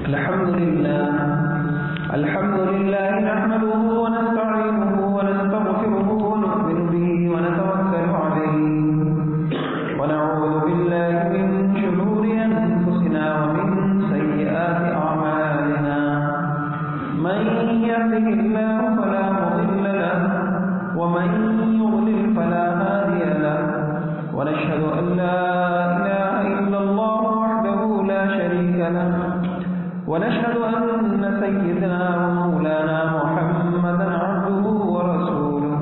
الحمد لله نحمده ونستعينه ونستغفره ونؤمن به ونتوكل عليه ونعوذ بالله من شرور أنفسنا ومن سيئات أعمالنا من يهده الله فلا مضل له ومن يضلل فلا هادي له ونشهد أن لا إله إلا الله وحده لا شريك له ونشهد أن سيدنا ومولانا محمدا عبده ورسوله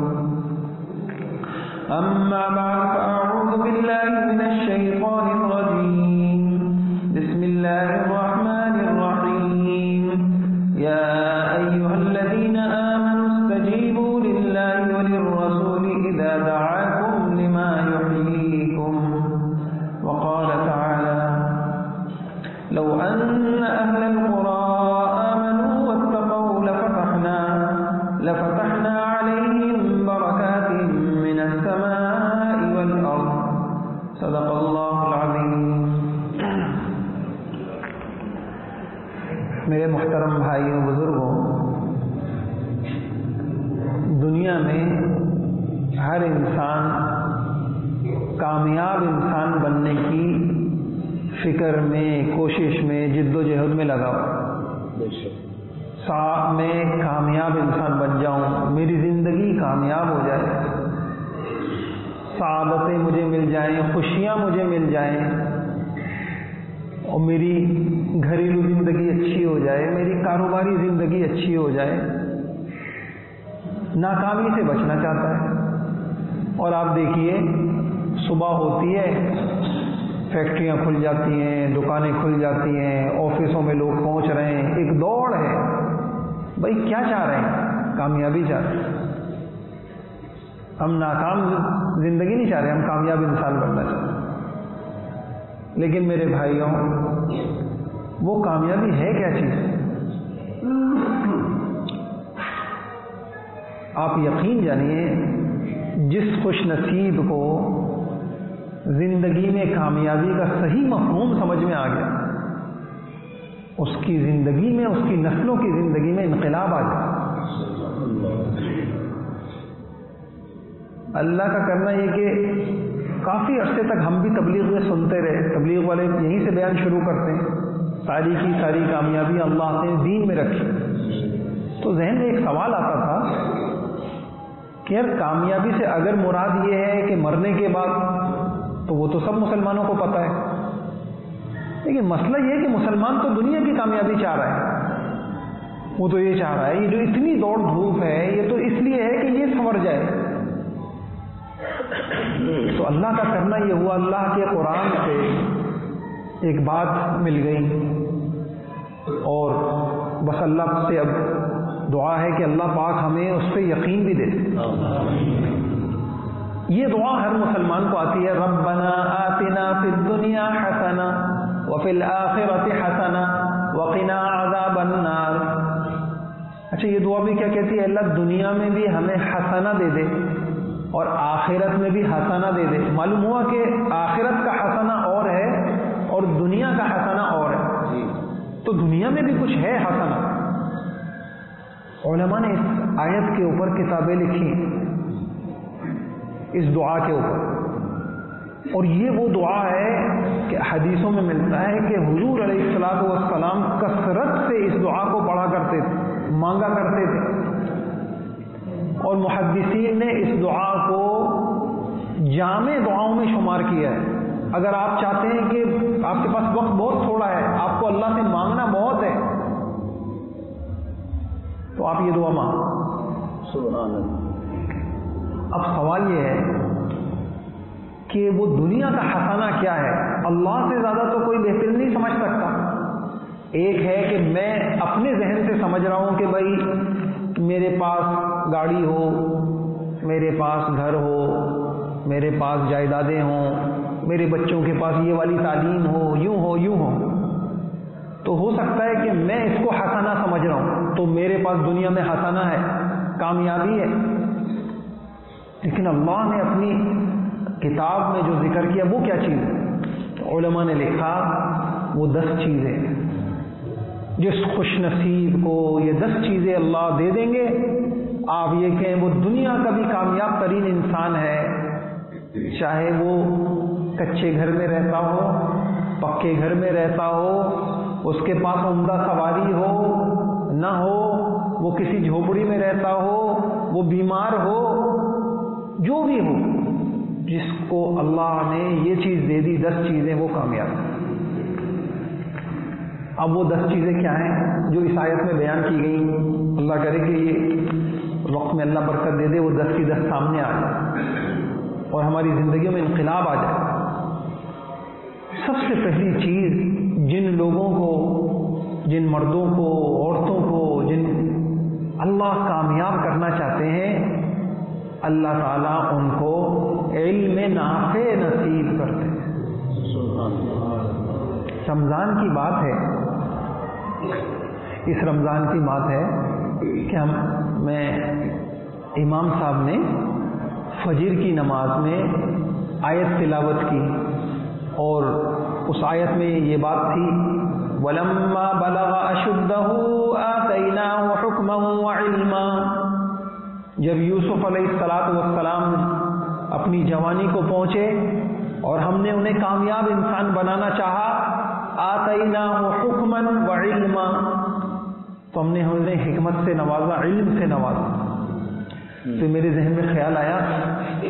أما بعد فأعوذ بالله من الشيطان الرجيم بسم الله الرحمن الرحيم يا أيها الذين آمنوا استجيبوا لله وللرسول إذا دعاكم لما يحييكم وقال تعالى لو أن أهل القرى آمنوا واتقوا لفتحنا عليهم بركات من السماء والأرض صدق الله العظيم. میرے محترم بھائیوں بزرگوں، دنیا میں ہر انسان کامیاب انسان بننے کی فکر میں، کوشش میں، جد و جہد میں لگا ہوا، میں کامیاب انسان بن جاؤں، میری زندگی کامیاب ہو جائے، سعادتیں مجھے مل جائیں، خوشیاں مجھے مل جائیں، اور میری گھریلو زندگی اچھی ہو جائے، میری کاروباری زندگی اچھی ہو جائے. ناکامی سے بچنا چاہتا ہے. اور آپ دیکھیے، صبح ہوتی ہے، فیکٹریاں کھل جاتی ہیں، دکانیں کھل جاتی ہیں، آفسوں میں لوگ پہنچ رہے ہیں، ایک دوڑ ہے. بھائی کیا چاہ رہے ہیں؟ کامیابی چاہ رہے ہیں. ہم ناکام زندگی نہیں چاہ رہے، ہم کامیاب انسان بننا چاہتے ہیں. لیکن میرے بھائیوں، وہ کامیابی ہے کیا چیز؟ آپ یقین جانیے، جس خوش نصیب کو زندگی میں کامیابی کا صحیح مفہوم سمجھ میں آ گیا، اس کی زندگی میں، اس کی نسلوں کی زندگی میں انقلاب آ گیا. اللہ کا کرنا یہ کہ کافی عرصے تک ہم بھی تبلیغ میں سنتے رہے، تبلیغ والے یہیں سے بیان شروع کرتے ہیں، ساری کی ساری کامیابی اللہ نے دین میں رکھی. تو ذہن میں ایک سوال آتا تھا کہ یار کامیابی سے اگر مراد یہ ہے کہ مرنے کے بعد، تو وہ تو سب مسلمانوں کو پتہ ہے. لیکن مسئلہ یہ ہے کہ مسلمان تو دنیا کی کامیابی چاہ رہا ہے. وہ تو یہ چاہ رہا ہے، یہ جو اتنی دوڑ دھوپ ہے، یہ تو اس لیے ہے کہ یہ سنور جائے. تو اللہ کا کرنا یہ ہوا، اللہ کے قرآن سے ایک بات مل گئی، اور بس اللہ سے اب دعا ہے کہ اللہ پاک ہمیں اس پہ یقین بھی دے. یہ دعا ہر مسلمان کو آتی ہے، ربنا آتنا فی الدنیا حسنہ وفی الآخرۃ حسنہ وقنا عذاب النار. اچھا، یہ دعا بھی کیا کہتی ہے؟ اللہ دنیا میں بھی ہمیں حسنہ دے دے اور آخرت میں بھی حسنہ دے دے. معلوم ہوا کہ آخرت کا حسنہ اور ہے اور دنیا کا حسنہ اور ہے. تو دنیا میں بھی کچھ ہے حسنہ. علماء نے اس آیت کے اوپر کتابیں لکھی، اس دعا کے اوپر. اور یہ وہ دعا ہے کہ حدیثوں میں ملتا ہے کہ حضور علیہ الصلوۃ والسلام کثرت سے اس دعا کو پڑھا کرتے تھے، مانگا کرتے تھے. اور محدثین نے اس دعا کو جامع دعاؤں میں شمار کیا ہے. اگر آپ چاہتے ہیں کہ آپ کے پاس وقت بہت تھوڑا ہے، آپ کو اللہ سے مانگنا بہت ہے، تو آپ یہ دعا مانگ. سبحان اللہ. اب سوال یہ ہے کہ وہ دنیا کا حسنہ کیا ہے؟ اللہ سے زیادہ تو کوئی بہتر نہیں سمجھ سکتا. ایک ہے کہ میں اپنے ذہن سے سمجھ رہا ہوں کہ بھائی میرے پاس گاڑی ہو، میرے پاس گھر ہو، میرے پاس جائیدادیں ہوں، میرے بچوں کے پاس یہ والی تعلیم ہو، یوں ہو یوں ہو. تو ہو سکتا ہے کہ میں اس کو حسنہ سمجھ رہا ہوں، تو میرے پاس دنیا میں حسنہ ہے، کامیابی ہے. لیکن اللہ نے اپنی کتاب میں جو ذکر کیا وہ کیا چیز ہے؟ تو علماء نے لکھا وہ 10 چیزیں. جس خوش نصیب کو یہ 10 چیزیں اللہ دے دیں گے، آپ یہ کہیں وہ دنیا کا بھی کامیاب ترین انسان ہے، چاہے وہ کچے گھر میں رہتا ہو، پکے گھر میں رہتا ہو، اس کے پاس عمدہ سواری ہو نہ ہو، وہ کسی جھوپڑی میں رہتا ہو، وہ بیمار ہو، جو بھی ہو، جس کو اللہ نے یہ چیز دے دی 10 چیزیں، وہ کامیاب۔ اب وہ 10 چیزیں کیا ہیں جو اس آیت میں بیان کی گئی؟ اللہ کرے کہ یہ وقت میں اللہ برکت دے دے، وہ 10 کی 10 سامنے آ جائے اور ہماری زندگیوں میں انقلاب آ جائے۔ سب سے پہلی چیز، جن لوگوں کو، جن مردوں کو، عورتوں کو، جن اللہ کامیاب کرنا چاہتے ہیں، اللہ تعالیٰ ان کو علم نافع نصیب کرتے ہیں۔ رمضان کی بات ہے، اس رمضان کی بات ہے کہ میں امام صاحب نے فجر کی نماز میں آیت تلاوت کی، اور اس آیت میں یہ بات تھی وَلَمَّا بَلَغَ أَشُدَّهُ آتَيْنَاهُ حُكْمًا وَعِلْمًا، جب یوسف علیہ السلام اپنی جوانی کو پہنچے اور ہم نے انہیں کامیاب انسان بنانا چاہا، آتَيْنَاهُ حُكْمًا وَعِلْمًا، تو ہم نے انہیں حکمت سے نوازا، علم سے نوازا۔ تو میرے ذہن میں خیال آیا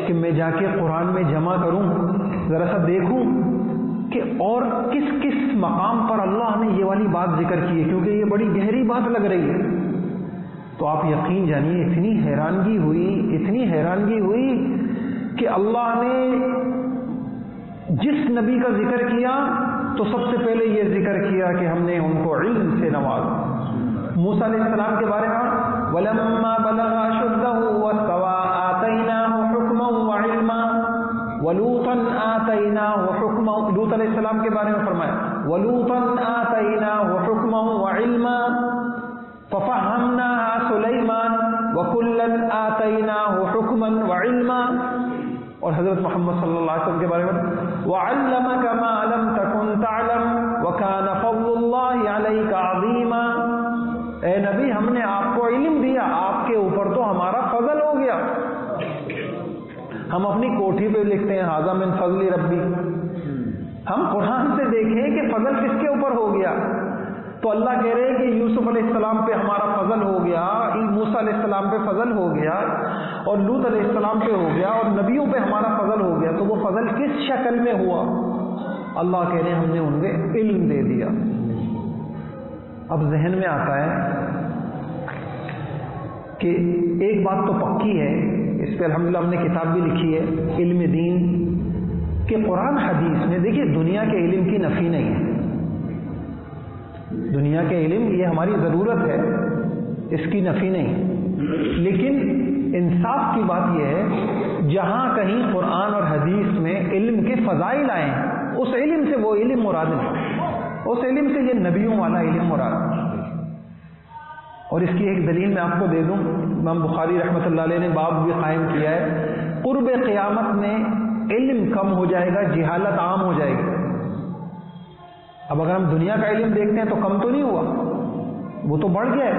کہ میں جا کے قرآن میں جمع کروں، ذرا سا دیکھوں کہ اور کس کس مقام پر اللہ نے یہ والی بات ذکر کی ہے، کیونکہ یہ بڑی گہری بات لگ رہی ہے۔ تو آپ یقین جانیے اتنی حیرانگی ہوئی کہ اللہ نے جس نبی کا ذکر کیا تو سب سے پہلے یہ ذکر کیا کہ ہم نے ان کو علم سے نوازا۔ موسیٰ علیہ السلام کے بارے میں وَلَمَّا بَلَغَ أَشُدَّهُ وَاسْتَوَىٰ آتَيْنَاهُ حُكْمًا وَعِلْمًا وَلُوطًا آتَيْنَاهُ حُكْمًا، لوط علیہ السلام کے بارے میں فرمایا وَلُوطًا آتَيْنَاهُ حُكْمًا وَعِلْمًا فَفَهَّمْنَاهَا سُلَيْمَانَ وَكُلًّا آتَيْنَاهُ حُكْمًا وَعِلْمًا، اور حضرت محمد صلی اللہ علیہ وسلم کے بارے میں وَعَلَّمَكَ مَا لَمْ تَكُنْ تَعْلَمْ وَكَانَ فَضْلُ اللَّهِ عَلَيْكَ عَظِيمًا، اے نبی ہم نے آپ کو علم دیا، آپ کے اوپر تو ہمارا فضل ہو گیا۔ ہم اپنی کوٹھی پہ لکھتے ہیں ھذا من فضل ربی، ہم قرآن سے دیکھیں کہ فضل کس کے اوپر ہو گیا۔ تو اللہ کہہ رہے ہیں کہ یوسف علیہ السلام پہ ہمارا فضل ہو گیا، موسیٰ علیہ السلام پہ فضل ہو گیا، اور لوط علیہ السلام پہ ہو گیا، اور نبیوں پہ ہمارا فضل ہو گیا۔ تو وہ فضل کس شکل میں ہوا؟ اللہ کہہ رہے ہیں ہم نے ان کو علم دے دیا۔ اب ذہن میں آتا ہے کہ ایک بات تو پکی ہے، اس پہ الحمدللہ ہم نے کتاب بھی لکھی ہے علم دین، کہ قرآن حدیث میں دیکھیے دنیا کے علم کی نفی نہیں ہے، دنیا کے علم یہ ہماری ضرورت ہے، اس کی نفی نہیں، لیکن انصاف کی بات یہ ہے جہاں کہیں قرآن اور حدیث میں علم کے فضائل آئے ہیں اس علم سے وہ علم مراد نہیں، اس علم سے یہ نبیوں والا علم مراد ہے۔ اور اس کی ایک دلیل میں آپ کو دے دوں، امام بخاری رحمۃ اللہ علیہ نے باب بھی قائم کیا ہے، قرب قیامت میں علم کم ہو جائے گا، جہالت عام ہو جائے گی۔ اب اگر ہم دنیا کا علم دیکھتے ہیں تو کم تو نہیں ہوا، وہ تو بڑھ گیا ہے،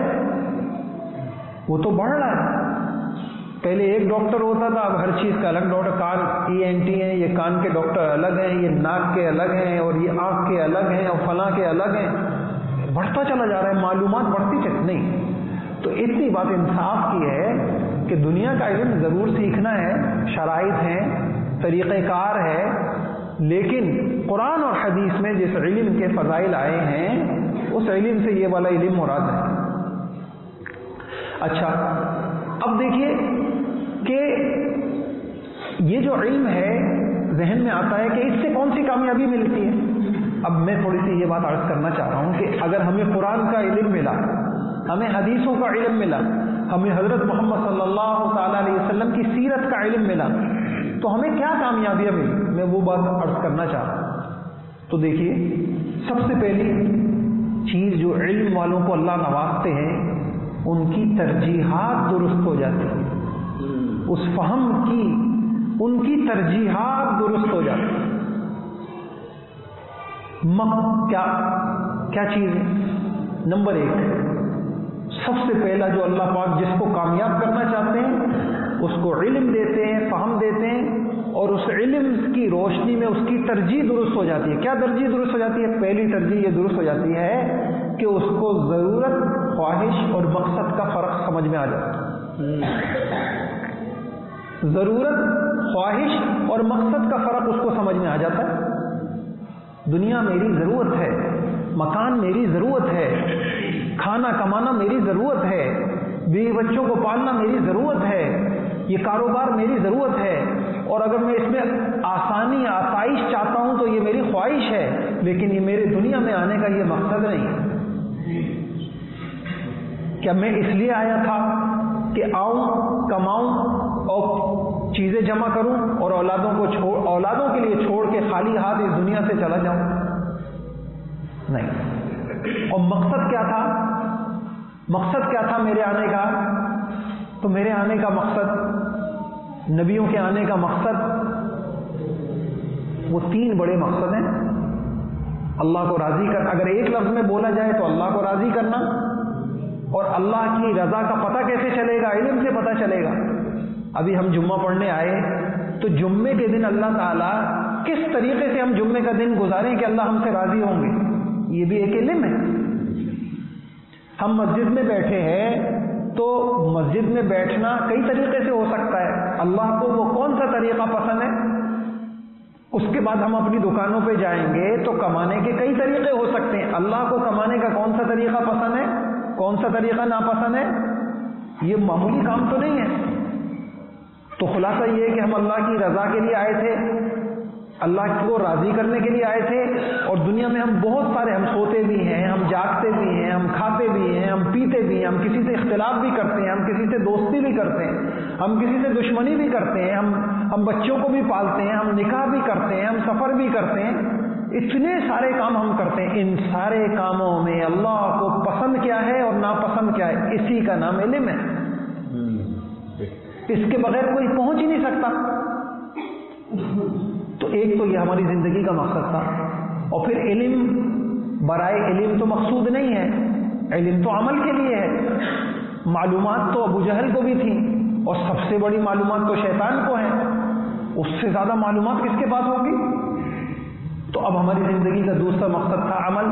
وہ تو بڑھ رہا ہے۔ پہلے ایک ڈاکٹر ہوتا تھا، اب ہر چیز کا الگ ڈاکٹر، کان ENT ہیں، یہ کان کے ڈاکٹر الگ ہیں، یہ ناک کے الگ ہیں، اور یہ آنکھ کے الگ ہیں، اور فلاں کے الگ ہیں، بڑھتا چلا جا رہا ہے، معلومات بڑھتی چلی نہیں۔ تو اتنی بات انصاف کی ہے کہ دنیا کا علم ضرور سیکھنا ہے، شرائط ہیں، طریقہ کار ہے، لیکن قرآن اور حدیث میں جس علم کے فضائل آئے ہیں اس علم سے یہ والا علم مراد ہے۔ اچھا اب دیکھیے کہ یہ جو علم ہے ذہن میں آتا ہے کہ اس سے کون سی کامیابی ملتی ہے۔ اب میں تھوڑی سی یہ بات عرض کرنا چاہ رہا ہوں کہ اگر ہمیں قرآن کا علم ملا، ہمیں حدیثوں کا علم ملا، ہمیں حضرت محمد صلی اللہ تعالی علیہ وسلم کی سیرت کا علم ملا، تو ہمیں کیا کامیابیاں ملی، میں وہ بات عرض کرنا چاہ رہا ہوں۔ تو دیکھیے سب سے پہلی چیز جو علم والوں کو اللہ نوازتے ہیں، ان کی ترجیحات درست ہو جاتی ہیں، اس فہم کی ان کی ترجیحات درست ہو جاتی ہیں۔ کیا چیز ہے؟ نمبر 1، سب سے پہلا جو اللہ پاک جس کو کامیاب کرنا چاہتے ہیں اس کو علم دیتے ہیں، فہم دیتے ہیں، اور اس علم کی روشنی میں اس کی ترجیح درست ہو جاتی ہے۔ کیا ترجیح درست ہو جاتی ہے؟ پہلی ترجیح یہ درست ہو جاتی ہے کہ اس کو ضرورت، خواہش اور مقصد کا فرق سمجھ میں آ جاتا ہے۔ ضرورت، خواہش اور مقصد کا فرق اس کو سمجھ میں آ جاتا ہے۔ دنیا میری ضرورت ہے، مکان میری ضرورت ہے، کھانا کمانا میری ضرورت ہے، بیوی بچوں کو پالنا میری ضرورت ہے، یہ کاروبار میری ضرورت ہے، اور اگر میں اس میں آسانی، آسائش چاہتا ہوں تو یہ میری خواہش ہے، لیکن یہ میرے دنیا میں آنے کا یہ مقصد نہیں ہے۔ کیا میں اس لیے آیا تھا کہ آؤں، کماؤں اور چیزیں جمع کروں اور اولادوں کے لیے چھوڑ کے خالی ہاتھ اس دنیا سے چلا جاؤں؟ نہیں۔ اور مقصد کیا تھا؟ مقصد کیا تھا میرے آنے کا؟ تو میرے آنے کا مقصد، نبیوں کے آنے کا مقصد، وہ 3 بڑے مقصد ہیں۔ اللہ کو راضی کر، اگر ایک لفظ میں بولا جائے تو اللہ کو راضی کرنا، اور اللہ کی رضا کا پتہ کیسے چلے گا؟ علم سے پتہ چلے گا۔ ابھی ہم جمعہ پڑھنے آئے تو جمعے کے دن اللہ تعالیٰ کس طریقے سے ہم جمعے کا دن گزاریں کہ اللہ ہم سے راضی ہوں گے، یہ بھی ایک علم ہے۔ ہم مسجد میں بیٹھے ہیں تو مسجد میں بیٹھنا کئی طریقے سے ہو سکتا ہے، اللہ کو وہ کون سا طریقہ پسند ہے؟ اس کے بعد ہم اپنی دکانوں پہ جائیں گے تو کمانے کے کئی طریقے ہو سکتے ہیں، اللہ کو کمانے کا کون سا طریقہ پسند ہے، کون سا طریقہ ناپسند ہے؟ یہ معمولی کام تو نہیں ہے۔ تو خلاصہ یہ ہے کہ ہم اللہ کی رضا کے لیے آئے تھے، اللہ کو راضی کرنے کے لیے آئے تھے، اور دنیا میں ہم بہت سارے، ہم سوتے بھی ہیں، ہم جاگتے بھی ہیں، ہم کھاتے بھی ہیں، ہم پیتے بھی ہیں، ہم کسی سے اختلاف بھی کرتے ہیں، ہم کسی سے دوستی بھی کرتے ہیں، ہم کسی سے دشمنی بھی کرتے ہیں، ہم بچوں کو بھی پالتے ہیں، ہم نکاح بھی کرتے ہیں، ہم سفر بھی کرتے ہیں، اتنے سارے کام ہم کرتے ہیں۔ ان سارے کاموں میں اللہ کو پسند کیا ہے اور ناپسند کیا ہے، اسی کا نام علم ہے۔ اس کے بغیر کوئی پہنچ ہی نہیں سکتا۔ تو ایک تو یہ ہماری زندگی کا مقصد تھا، اور پھر علم برائے علم تو مقصود نہیں ہے، علم تو عمل کے لیے ہے۔ معلومات تو ابو جہل کو بھی تھیں، اور سب سے بڑی معلومات تو شیطان کو ہیں، اس سے زیادہ معلومات کس کے پاس ہوگی؟ تو اب ہماری زندگی کا دوسرا مقصد تھا عمل،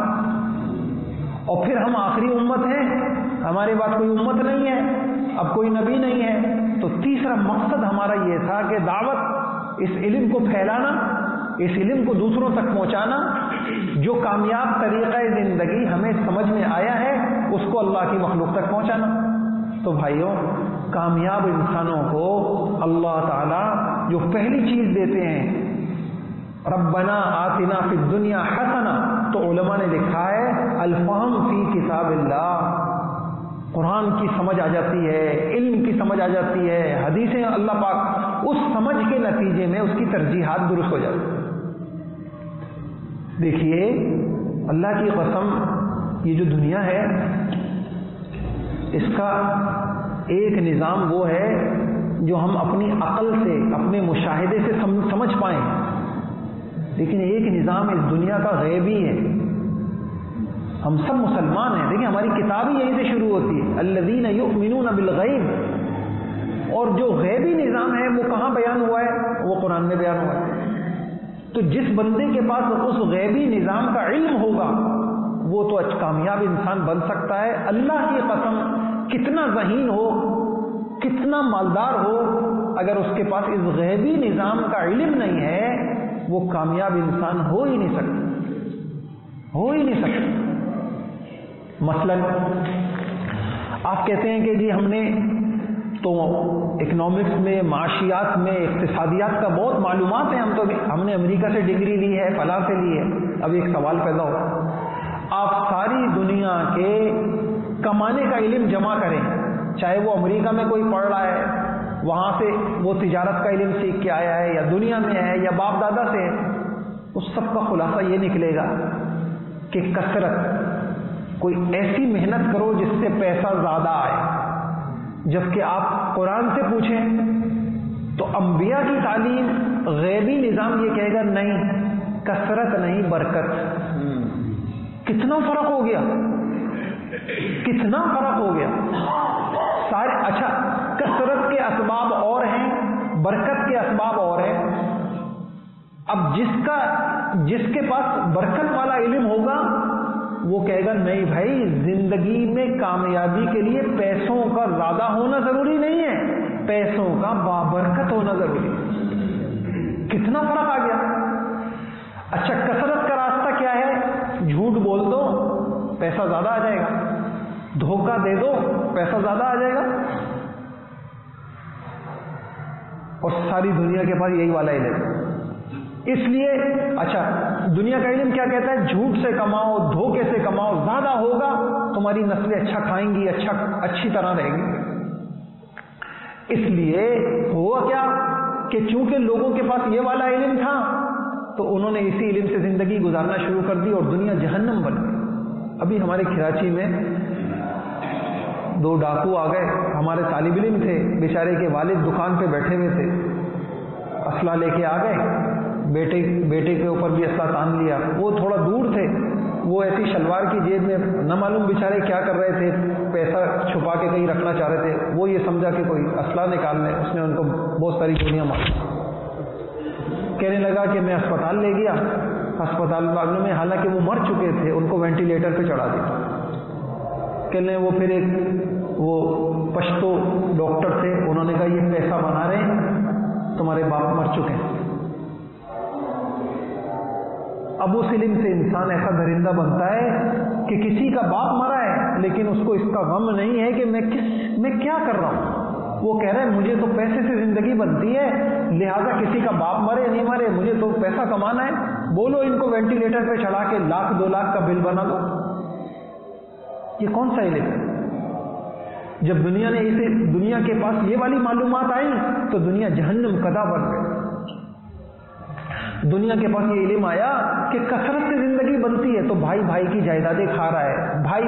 اور پھر ہم آخری امت ہیں، ہمارے بعد کوئی امت نہیں ہے، اب کوئی نبی نہیں ہے، تو تیسرا مقصد ہمارا یہ تھا کہ دعوت، اس علم کو پھیلانا، اس علم کو دوسروں تک پہنچانا، جو کامیاب طریقہ زندگی ہمیں سمجھ میں آیا ہے اس کو اللہ کی مخلوق تک پہنچانا۔ تو بھائیوں، کامیاب انسانوں کو اللہ تعالیٰ جو پہلی چیز دیتے ہیں، ربنا آتنا فی الدنیا حسنہ، تو علماء نے لکھا ہے الفہم فی کتاب اللہ، قرآن کی سمجھ آ جاتی ہے، علم کی سمجھ آ جاتی ہے، حدیثیں اللہ پاک، اس سمجھ کے نتیجے میں اس کی ترجیحات درست ہو جاتی ہیں۔ دیکھیے اللہ کی قسم، یہ جو دنیا ہے اس کا ایک نظام وہ ہے جو ہم اپنی عقل سے، اپنے مشاہدے سے سمجھ پائیں، لیکن ایک نظام اس دنیا کا غیبی ہے۔ ہم سب مسلمان ہیں، دیکھیں ہماری کتاب ہی یہیں سے شروع ہوتی ہے، الذین یؤمنون بالغیب، اور جو غیبی نظام ہے وہ کہاں بیان ہوا ہے؟ وہ قرآن میں بیان ہوا ہے۔ تو جس بندے کے پاس اس غیبی نظام کا علم ہوگا وہ تو کامیاب انسان بن سکتا ہے۔ اللہ کی قسم، کتنا ذہین ہو، کتنا مالدار ہو، اگر اس کے پاس اس غیبی نظام کا علم نہیں ہے وہ کامیاب انسان ہو ہی نہیں سکتا، ہو ہی نہیں سکتا۔ مثلا آپ کہتے ہیں کہ جی ہم نے تو اکنامکس میں، معاشیات میں، اقتصادیات کا بہت معلومات ہیں، ہم نے امریکہ سے ڈگری لی ہے، فلاں سے لی ہے۔ اب ایک سوال پیدا ہو، آپ ساری دنیا کے کمانے کا علم جمع کریں، چاہے وہ امریکہ میں کوئی پڑھ رہا ہے، وہاں سے وہ تجارت کا علم سیکھ کے آیا ہے، یا دنیا میں ہے، یا باپ دادا سے ہے، اس سب کا خلاصہ یہ نکلے گا کہ کثرت، کوئی ایسی محنت کرو جس سے پیسہ زیادہ آئے۔ جبکہ آپ قرآن سے پوچھیں تو انبیاء کی تعلیم، غیبی نظام یہ کہے گا نہیں، کثرت نہیں برکت۔ کتنا فرق ہو گیا، کتنا فرق ہو گیا سارے. اچھا کثرت کے اسباب اور ہیں, برکت کے اسباب اور ہیں. اب جس کے پاس برکت والا علم ہوگا وہ کہے گا نہیں بھائی, زندگی میں کامیابی کے لیے پیسوں کا زیادہ ہونا ضروری نہیں ہے, پیسوں کا بابرکت ہونا ضروری ہے. کتنا فرق آ گیا. اچھا کثرت کا راستہ کیا ہے؟ جھوٹ بول دو پیسہ زیادہ آ جائے گا, دھوکہ دے دو پیسہ زیادہ آ جائے گا. اور ساری دنیا کے پاس یہی والا علم ہے. اس لیے اچھا دنیا کا علم کیا کہتا ہے؟ جھوٹ سے کماؤ, دھوکے سے کماؤ, زیادہ ہوگا تمہاری نسلیں اچھا کھائیں گی, اچھی طرح رہیں گی. اس لیے ہوا کیا کہ چونکہ لوگوں کے پاس یہ والا علم تھا تو انہوں نے اسی علم سے زندگی گزارنا شروع کر دی اور دنیا جہنم بن گئی. ابھی ہمارے کراچی میں 2 ڈاکو آ گئے, ہمارے طالب علم تھے بیچارے کے والد دکان پہ بیٹھے ہوئے تھے, اسلحہ لے کے آ گئے, بیٹے کے اوپر بھی اسلحہ تان لیا. وہ تھوڑا دور تھے, وہ ایسی شلوار کی جیب میں نہ معلوم بیچارے کیا کر رہے تھے, پیسہ چھپا کے کہیں رکھنا چاہ رہے تھے. وہ یہ سمجھا کہ کوئی اسلحہ نکال لیں, اس نے ان کو بہت ساری گولیاں ماری. کہنے لگا کہ میں اسپتال لے گیا, اسپتال والوں میں حالانکہ وہ مر چکے تھے ان کو وینٹیلیٹر پہ چڑھا دیا. کہنے وہ پھر وہ پشتو ڈاکٹر تھے, انہوں نے کہا یہ پیسہ بنا رہے ہیں, تمہارے باپ مر چکے ہیں. اب اس علم سے انسان ایسا درندہ بنتا ہے کہ کسی کا باپ مرا ہے لیکن اس کو اس کا غم نہیں ہے کہ میں کیا کر رہا ہوں. وہ کہہ رہے ہیں مجھے تو پیسے سے زندگی بنتی ہے, لہذا کسی کا باپ مرے نہیں مرے مجھے تو پیسہ کمانا ہے. بولو ان کو وینٹیلیٹر پہ چڑھا کے 1,00,000 2 لاکھ کا بل بنا دو. یہ کون سا علم ہے؟ جب دنیا کے پاس یہ والی معلومات آئی تو دنیا جہنم کدا بن گئی. دنیا کے پاس یہ علم آیا کہ کثرت سے زندگی بنتی ہے تو بھائی بھائی کی جائیدادیں کھا رہا ہے, بھائی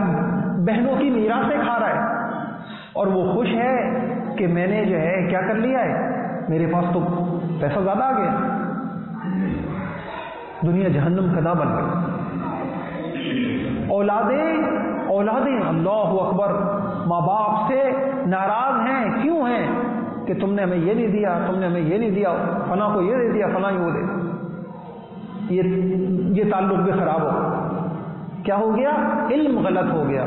بہنوں کی میراثیں کھا رہا ہے, اور وہ خوش ہے کہ میں نے جو ہے کیا کر لیا ہے, میرے پاس تو پیسہ زیادہ آ گیا. دنیا جہنم کدا بن گئی. اولادیں اللہ اکبر ماں باپ سے ناراض ہیں. کیوں ہیں؟ کہ تم نے ہمیں یہ نہیں دیا, تم نے ہمیں یہ نہیں دیا, فلاں کو یہ دے دیا, فلاں وہ دے. یہ تعلق بھی خراب ہو. کیا ہو گیا؟ علم غلط ہو گیا.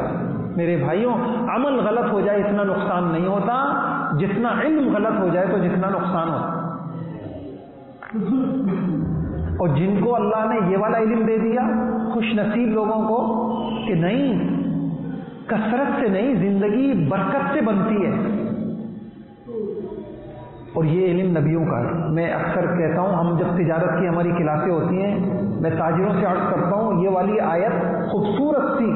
میرے بھائیوں عمل غلط ہو جائے اتنا نقصان نہیں ہوتا جتنا علم غلط ہو جائے تو جتنا نقصان ہوتا. اور جن کو اللہ نے یہ والا علم دے دیا, خوش نصیب لوگوں کو کہ نہیں, کثرت سے نہیں زندگی برکت سے بنتی ہے. اور یہ علم نبیوں کا ہے. میں اکثر کہتا ہوں, ہم جب تجارت کی ہماری کلاسیں ہوتی ہیں میں تاجروں سے عرض کرتا ہوں یہ والی آیت خوبصورت سی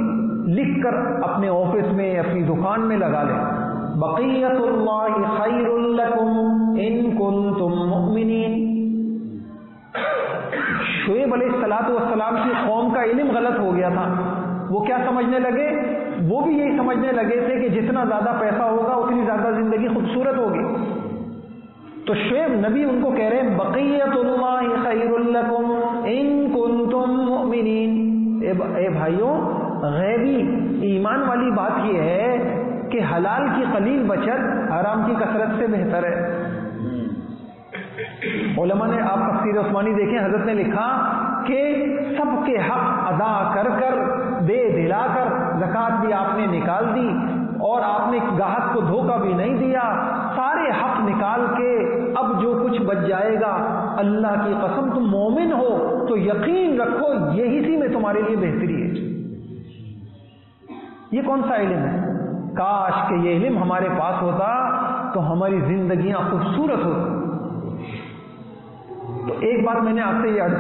لکھ کر اپنے آفس میں اپنی دکان میں لگا لیں. بقیت اللہ خیر لکم ان کنتم مؤمنین. شعیب علیہ السلام کی قوم کا علم غلط ہو گیا تھا. وہ کیا سمجھنے لگے؟ وہ بھی یہی سمجھنے لگے تھے کہ جتنا زیادہ پیسہ ہوگا اتنی زیادہ زندگی خوبصورت ہوگی. تو شعیب نبی ان کو کہہ رہے ہیں بقیت اللہ خیر لکم ان کنتم مؤمنین. اے بھائیوں, غیبی ایمان والی بات یہ ہے کہ حلال کی قلیل بچت حرام کی کثرت سے بہتر ہے. علماء نے, آپ تفسیر عثمانی دیکھیں, حضرت نے لکھا کہ سب کے حق ادا کر کر دے دلا کر زکوٰۃ بھی آپ نے نکال دی اور آپ نے گاہک کو دھوکہ بھی نہیں دیا, سارے حق نکال کے اب جو کچھ بچ جائے گا اللہ کی قسم تم مومن ہو تو یقین رکھو یہی سی میں تمہارے لیے بہتری ہے. یہ کون سا علم ہے؟ کاش کہ یہ علم ہمارے پاس ہوتا تو ہماری زندگیاں خوبصورت ہوتی. تو ایک بات میں نے آپ سے یہ عرض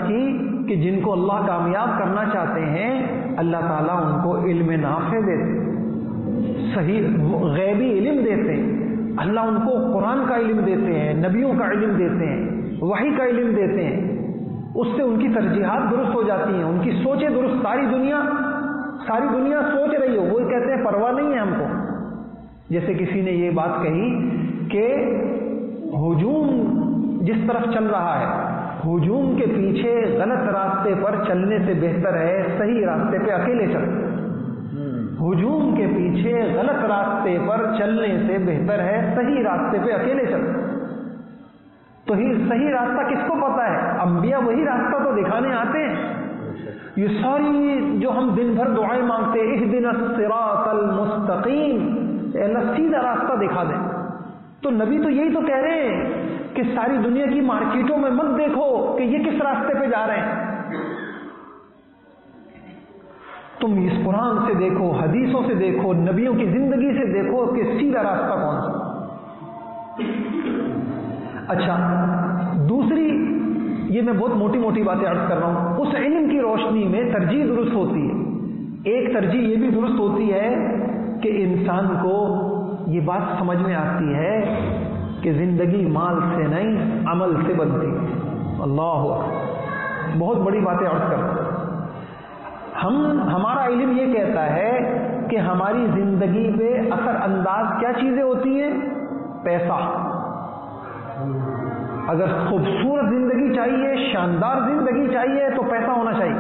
کی کہ جن کو اللہ کامیاب کرنا چاہتے ہیں اللہ تعالیٰ ان کو علم نافع دیتے, صحیح غیبی علم دیتے ہیں. اللہ ان کو قرآن کا علم دیتے ہیں, نبیوں کا علم دیتے ہیں, وحی کا علم دیتے ہیں. اس سے ان کی ترجیحات درست ہو جاتی ہیں, ان کی سوچیں درست. ساری دنیا سوچ رہی ہو, وہ کہتے ہیں پرواہ نہیں ہے ہم کو. جیسے کسی نے یہ بات کہی کہ ہجوم جس طرف چل رہا ہے ہجوم کے پیچھے غلط راستے پر چلنے سے بہتر ہے صحیح راستے پہ اکیلے چل. ہجوم کے پیچھے غلط راستے پر چلنے سے بہتر ہے صحیح راستے پہ اکیلے چل. تو ہی صحیح راستہ کس کو پتا ہے؟ انبیاء وہی راستہ تو دکھانے آتے ہیں. یہ ساری جو ہم دن بھر دعائیں مانگتے ہیں اہدنا الصراط المستقیم، اے اللہ سیدھا راستہ دکھا دیں، تو نبی تو یہی تو کہہ رہے ہیں کہ ساری دنیا کی مارکیٹوں میں مت دیکھو کہ یہ کس راستے پہ جا رہے ہیں، تم اس قرآن سے دیکھو، حدیثوں سے دیکھو، نبیوں کی زندگی سے دیکھو کہ سیدھا راستہ کون سا. اچھا دوسری، یہ میں بہت موٹی موٹی باتیں عرض کر رہا ہوں، اس علم کی روشنی میں ترجیح درست ہوتی ہے. ایک ترجیح یہ بھی درست ہوتی ہے کہ انسان کو یہ بات سمجھ میں آتی ہے کہ زندگی مال سے نہیں عمل سے بنتی. اللہ اکبر، بہت بڑی باتیں عرض کر رہا ہوں. ہمارا علم یہ کہتا ہے کہ ہماری زندگی پہ اثر انداز کیا چیزیں ہوتی ہیں؟ پیسہ. اگر خوبصورت زندگی چاہیے، شاندار زندگی چاہیے تو پیسہ ہونا چاہیے.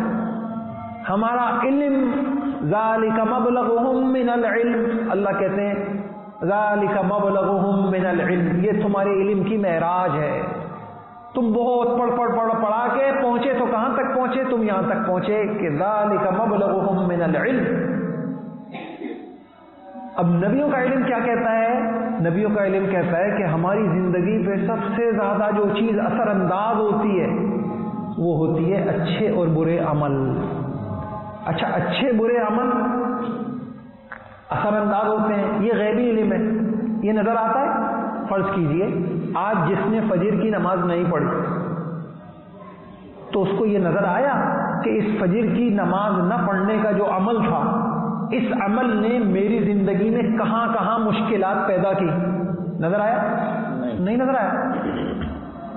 ہمارا علم ذالک مبلغہم من العلم، اللہ کہتے ہیں ذالک مبلغہم من العلم، یہ تمہارے علم کی معراج ہے. تم بہت پڑھا کے پہنچے تو کہاں تک پہنچے؟ تم یہاں تک پہنچے کہ ذالک مبلغہم من العلم. اب نبیوں کا علم کیا کہتا ہے؟ نبیوں کا علم کہتا ہے کہ ہماری زندگی پہ سب سے زیادہ جو چیز اثر انداز ہوتی ہے وہ ہوتی ہے اچھے اور برے عمل. اچھا اچھے برے عمل اثر انداز ہوتے ہیں، یہ غیبی علم ہے، یہ نظر آتا ہے. فرض کیجئے آج جس نے فجر کی نماز نہیں پڑھی تو اس کو یہ نظر آیا کہ اس فجر کی نماز نہ پڑھنے کا جو عمل تھا، اس عمل نے میری زندگی میں کہاں کہاں مشکلات پیدا کی؟ نظر آیا؟ نہیں نظر آیا.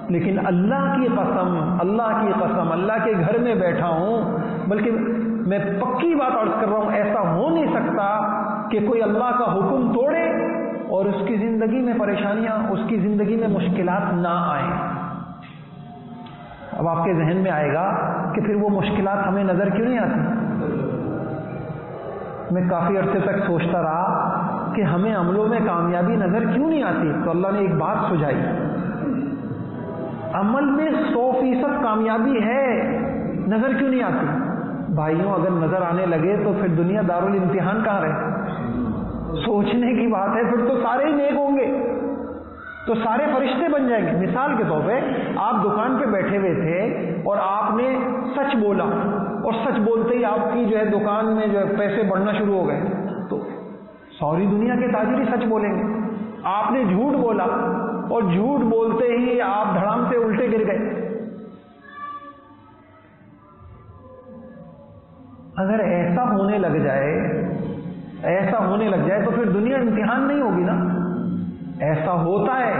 لیکن اللہ کی قسم، اللہ کے گھر میں بیٹھا ہوں، بلکہ میں پکی بات عرض کر رہا ہوں، ایسا ہو نہیں سکتا کہ کوئی اللہ کا حکم توڑے اور اس کی زندگی میں پریشانیاں، اس کی زندگی میں مشکلات نہ آئیں. اب آپ کے ذہن میں آئے گا کہ پھر وہ مشکلات ہمیں نظر کیوں نہیں آتی؟ میں کافی عرصے تک سوچتا رہا کہ ہمیں عملوں میں کامیابی نظر کیوں نہیں آتی. تو اللہ نے ایک بات سجھائی، عمل میں 100% کامیابی ہے، نظر کیوں نہیں آتی؟ بھائیوں اگر نظر آنے لگے تو پھر دنیا دارالامتحان کہاں رہے؟ سوچنے کی بات ہے، پھر تو سارے ہی نیک ہوں گے، تو سارے فرشتے بن جائیں گے. مثال کے طور پہ آپ دکان پہ بیٹھے ہوئے تھے اور آپ نے سچ بولا، اور سچ بولتے ہی آپ کی جو ہے دکان میں جو ہے پیسے بڑھنا شروع ہو گئے، تو ساری دنیا کے تاجر ہی سچ بولیں گے. آپ نے جھوٹ بولا اور جھوٹ بولتے ہی آپ دھڑام سے الٹے گر گئے. اگر ایسا ہونے لگ جائے تو پھر دنیا امتحان نہیں ہوگی نا. ایسا ہوتا ہے.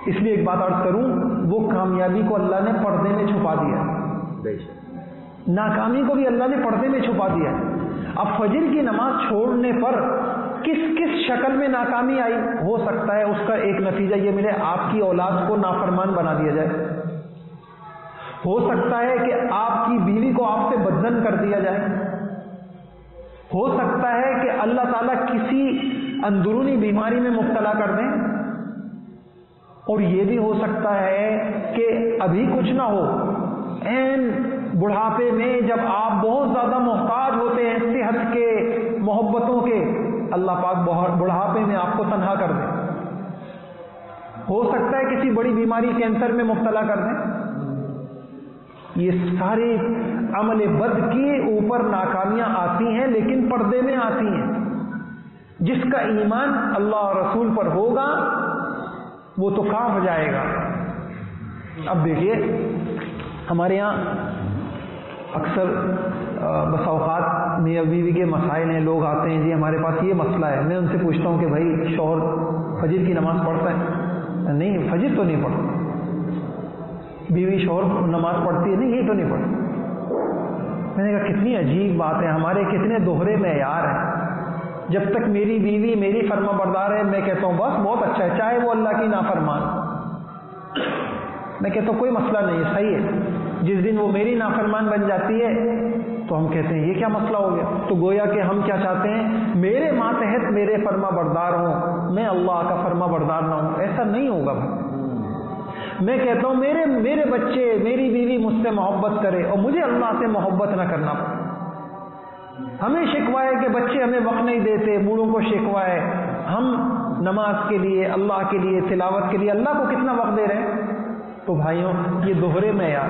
اس لیے ایک بات عرض کروں، وہ کامیابی کو اللہ نے پردے میں چھپا دیا، ناکامی کو بھی اللہ نے پردے میں چھپا دیا. اب فجر کی نماز چھوڑنے پر کس کس شکل میں ناکامی آئی؟ ہو سکتا ہے اس کا ایک نتیجہ یہ ملے، آپ کی اولاد کو نافرمان بنا دیا جائے. ہو سکتا ہے کہ آپ کی بیوی کو آپ سے بدزن کر دیا جائے. ہو سکتا ہے کہ اللہ تعالیٰ کسی اندرونی بیماری میں مبتلا کر دیں. اور یہ بھی ہو سکتا ہے کہ ابھی کچھ نہ ہو، این بڑھاپے میں جب آپ بہت زیادہ محتاج ہوتے ہیں صحت کے، محبتوں کے، اللہ پاک بڑھاپے میں آپ کو تنہا کر دیں. ہو سکتا ہے کسی بڑی بیماری کینسر میں مبتلا کر دیں. یہ سارے عمل بد کے اوپر ناکامیاں آتی ہیں، لیکن پردے میں آتی ہیں. جس کا ایمان اللہ اور رسول پر ہوگا وہ تو کام ہو جائے گا. اب دیکھیے ہمارے یہاں اکثر بس اوقات میاں بیوی کے مسائل ہیں، لوگ آتے ہیں جی ہمارے پاس یہ مسئلہ ہے. میں ان سے پوچھتا ہوں کہ بھائی شوہر فجر کی نماز پڑھتا ہے؟ نہیں، فجر تو نہیں پڑھتا. بیوی شوہر نماز پڑھتی ہے؟ نہیں، یہ تو نہیں پڑھتی. میں نے کہا کتنی عجیب بات ہے، ہمارے کتنے دوہرے معیار ہیں. جب تک میری بیوی میری فرما بردار ہے میں کہتا ہوں بس بہت اچھا ہے، چاہے وہ اللہ کی نافرمان. میں کہتا ہوں کوئی مسئلہ نہیں ہے، صحیح ہے، جس دن وہ میری نافرمان بن جاتی ہے تو ہم کہتے ہیں یہ کیا مسئلہ ہو گیا؟ تو گویا کہ ہم کیا چاہتے ہیں؟ میرے ماتحت میرے فرما بردار ہوں، میں اللہ کا فرما بردار نہ ہوں، ایسا نہیں ہوگا بھائی۔ میں کہتا ہوں میرے بچے، میری بیوی مجھ سے محبت کرے اور مجھے اللہ سے محبت نہ کرنا پڑے۔ ہمیں شکوہ ہے کہ بچے ہمیں وقت نہیں دیتے، بوڑھوں کو شکوہ ہے، ہم نماز کے لیے، اللہ کے لیے، تلاوت کے لیے اللہ کو کتنا وقت دے رہے ہیں؟ تو بھائیوں یہ دوہرے معیار۔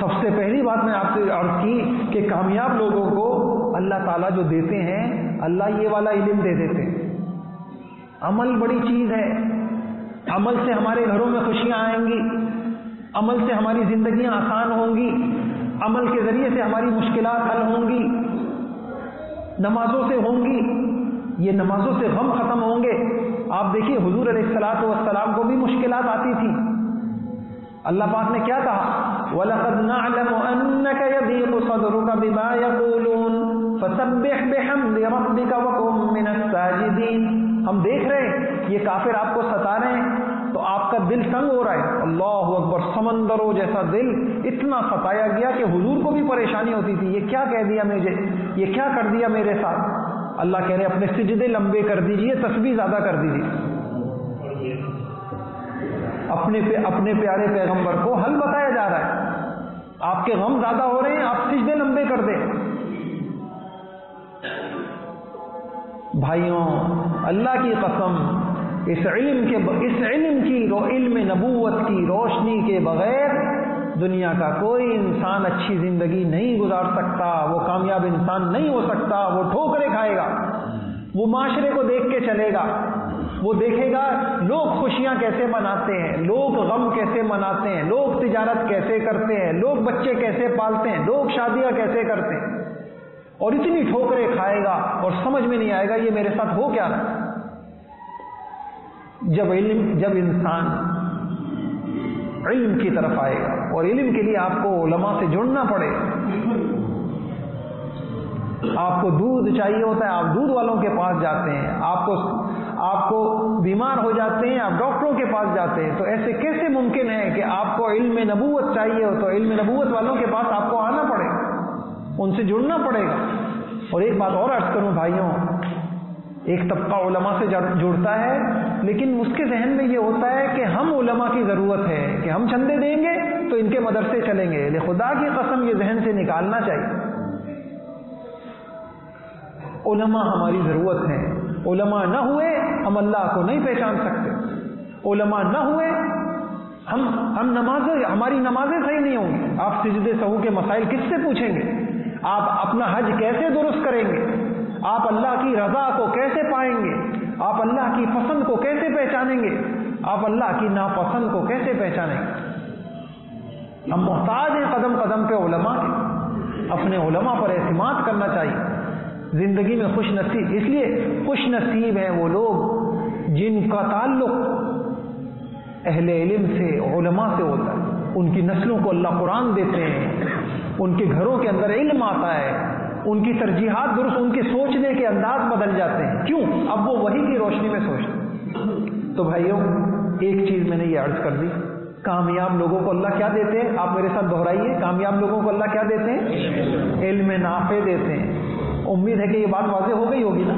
سب سے پہلی بات میں آپ سے عرض کی کہ کامیاب لوگوں کو اللہ تعالیٰ جو دیتے ہیں، اللہ یہ والا علم دے دیتے ہیں۔ عمل بڑی چیز ہے، عمل سے ہمارے گھروں میں خوشیاں آئیں گی، عمل سے ہماری زندگیاں آسان ہوں گی، عمل کے ذریعے سے ہماری مشکلات حل ہوں گی، نمازوں سے ہوں گی، یہ نمازوں سے غم ختم ہوں گے۔ آپ دیکھیے حضور علیہ الصلوۃ والسلام کو بھی مشکلات آتی تھی، اللہ پاک نے کیا کہا؟ وَلَقَدْ نَعْلَمُ أَنَّكَ يَضِيقُ صَدْرُكَ بِمَا يَقُولُونَ فَسَبِّحْ بِحَمْدِ رَبِّكَ وَكُن مِّنَ السَّاجِدِينَ۔ ہم دیکھ رہے ہیں یہ کافر آپ کو ستا رہے ہیں تو آپ کا دل تنگ ہو رہا ہے، اللہ اکبر، سمندروں جیسا دل اتنا ستایا گیا کہ حضور کو بھی پریشانی ہوتی تھی، یہ کیا کہہ دیا مجھے، یہ کیا کر دیا میرے ساتھ؟ اللہ کہہ رہے اپنے سجدے لمبے کر دیجئے، تسبیح زیادہ کر دیجئے۔ اپنے پیارے پیغمبر کو حل بتایا جا رہا ہے، آپ کے غم زیادہ ہو رہے ہیں، آپ سجدے لمبے کر دیں۔ بھائیوں اللہ کی قسم، اس علم نبوت کی روشنی کے بغیر دنیا کا کوئی انسان اچھی زندگی نہیں گزار سکتا، وہ کامیاب انسان نہیں ہو سکتا، وہ ٹھوکریں کھائے گا، وہ معاشرے کو دیکھ کے چلے گا، وہ دیکھے گا لوگ خوشیاں کیسے مناتے ہیں، لوگ غم کیسے مناتے ہیں، لوگ تجارت کیسے کرتے ہیں، لوگ بچے کیسے پالتے ہیں، لوگ شادیاں کیسے کرتے ہیں، اور اتنی ٹھوکریں کھائے گا اور سمجھ میں نہیں آئے گا یہ میرے ساتھ ہو کیا رہا۔ جب انسان علم کی طرف آئے گا، اور علم کے لیے آپ کو علماء سے جڑنا پڑے، آپ کو دودھ چاہیے ہوتا ہے، آپ دودھ والوں کے پاس جاتے ہیں، آپ کو بیمار ہو جاتے ہیں، آپ ڈاکٹروں کے پاس جاتے ہیں، تو ایسے کیسے ممکن ہے کہ آپ کو علم نبوت چاہیے ہو تو علم نبوت والوں کے پاس آپ کو آنا پڑے گا، ان سے جڑنا پڑے گا۔ اور ایک بات اور عرض کروں بھائیوں، ایک طبقہ علماء سے جڑتا ہے لیکن اس کے ذہن میں یہ ہوتا ہے کہ ہم علماء کی ضرورت ہے، کہ ہم چندے دیں گے تو ان کے مدرسے چلیں گے، خدا کی قسم یہ ذہن سے نکالنا چاہیے۔ علماء ہماری ضرورت ہے، علماء نہ ہوئے ہم اللہ کو نہیں پہچان سکتے، علماء نہ ہوئے ہماری نمازیں صحیح نہیں ہوں گی۔ آپ سجدے سہو کے مسائل کس سے پوچھیں گے؟ آپ اپنا حج کیسے درست کریں گے؟ آپ اللہ کی رضا کو کیسے پائیں گے؟ آپ اللہ کی پسند کو کیسے پہچانیں گے؟ آپ اللہ کی ناپسند کو کیسے پہچانیں گے؟ ہم محتاج ہیں قدم قدم پہ علماء کے، اپنے علماء پر اعتماد کرنا چاہیے۔ زندگی میں خوش نصیب، اس لیے خوش نصیب ہیں وہ لوگ جن کا تعلق اہل علم سے، علماء سے ہوتا ہے، ان کی نسلوں کو اللہ قرآن دیتے ہیں، ان کے گھروں کے اندر علم آتا ہے، ان کی ترجیحات درست، ان کے سوچنے کے انداز بدل جاتے ہیں، کیوں؟ اب وہ وحی کی روشنی میں سوچتے ہیں۔ تو بھائیوں ایک چیز میں نے یہ عرض کر دی، کامیاب لوگوں کو اللہ کیا دیتے ہیں؟ آپ میرے ساتھ دہرائیے، کامیاب لوگوں کو اللہ کیا دیتے ہیں؟ علم نافع دیتے ہیں۔ امید ہے کہ یہ بات واضح ہو گئی ہوگی نا۔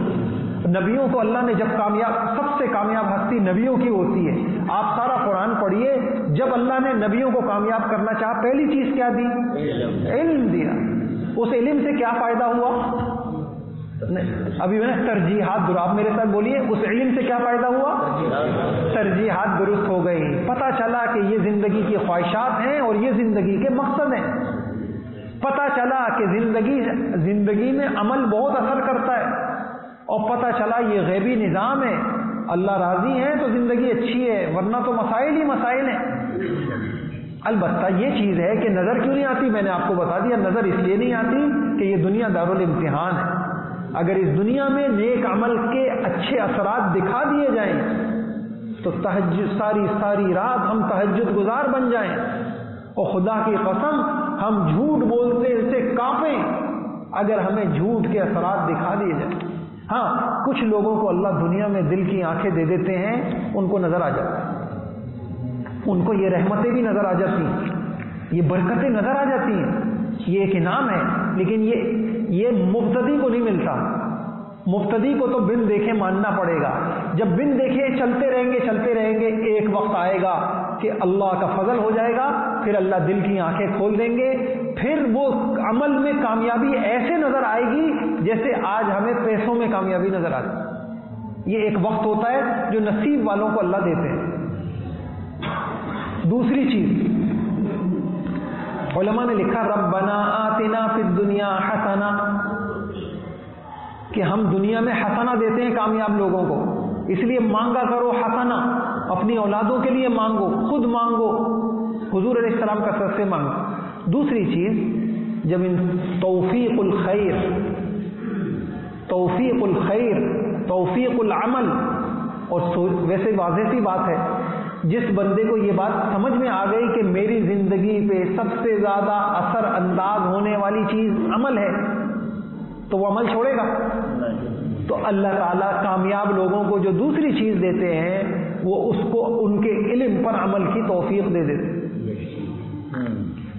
نبیوں کو اللہ نے جب سب سے کامیاب ہستی نبیوں کی ہوتی ہے۔ آپ سارا قرآن پڑھیے، جب اللہ نے نبیوں کو کامیاب کرنا چاہا پہلی چیز کیا دی؟ علم دیا۔ اس علم سے کیا فائدہ ہوا؟ ابھی میں نے ترجیحات درست، آپ میرے ساتھ بولیے، اس علم سے کیا فائدہ ہوا؟ ترجیحات درست ہو گئی، پتہ چلا کہ یہ زندگی کی خواہشات ہیں اور یہ زندگی کے مقصد ہیں، پتہ چلا کہ زندگی میں عمل بہت اثر کرتا ہے، اور پتہ چلا یہ غیبی نظام ہے، اللہ راضی ہے تو زندگی اچھی ہے، ورنہ تو مسائل ہی مسائل ہیں۔ البتہ یہ چیز ہے کہ نظر کیوں نہیں آتی؟ میں نے آپ کو بتا دیا، نظر اس لیے نہیں آتی کہ یہ دنیا دارالامتحان ہے۔ اگر اس دنیا میں نیک عمل کے اچھے اثرات دکھا دیے جائیں تو ساری رات ہم تہجد گزار بن جائیں، اور خدا کی قسم ہم جھوٹ بولتے سے کانپیں اگر ہمیں جھوٹ کے اثرات دکھا دیے جائیں۔ ہاں کچھ لوگوں کو اللہ دنیا میں دل کی آنکھیں دے دیتے ہیں، ان کو نظر آ جاتا ہے، ان کو یہ رحمتیں بھی نظر آ جاتی ہیں، یہ برکتیں نظر آ جاتی ہیں، یہ ایک انعام ہے، لیکن یہ مبتدی کو نہیں ملتا۔ مبتدی کو تو بن دیکھے ماننا پڑے گا۔ جب بن دیکھے چلتے رہیں گے، ایک وقت آئے گا کہ اللہ کا فضل ہو جائے گا، پھر اللہ دل کی آنکھیں کھول دیں گے، پھر وہ عمل میں کامیابی ایسے نظر آئے گی جیسے آج ہمیں پیسوں میں کامیابی نظر آتی ہے۔ یہ ایک وقت ہوتا ہے جو نصیب والوں کو اللہ دیتے ہیں۔ دوسری چیز علماء نے لکھا ربنا آتنا فی الدنیا حسنہ، کہ ہم دنیا میں حسنہ دیتے ہیں کامیاب لوگوں کو، اس لیے مانگا کرو حسنہ، اپنی اولادوں کے لیے مانگو، خود مانگو، حضور علیہ السلام کا سر سے مانگو۔ دوسری چیز جب ان توفیق الخیر توفیق العمل، اور ویسے واضح سی بات ہے، جس بندے کو یہ بات سمجھ میں آ گئی کہ میری زندگی پہ سب سے زیادہ اثر انداز ہونے والی چیز عمل ہے، تو وہ عمل چھوڑے گا؟ تو اللہ تعالیٰ کامیاب لوگوں کو جو دوسری چیز دیتے ہیں وہ اس کو ان کے علم پر عمل کی توفیق دے دیتے ہیں۔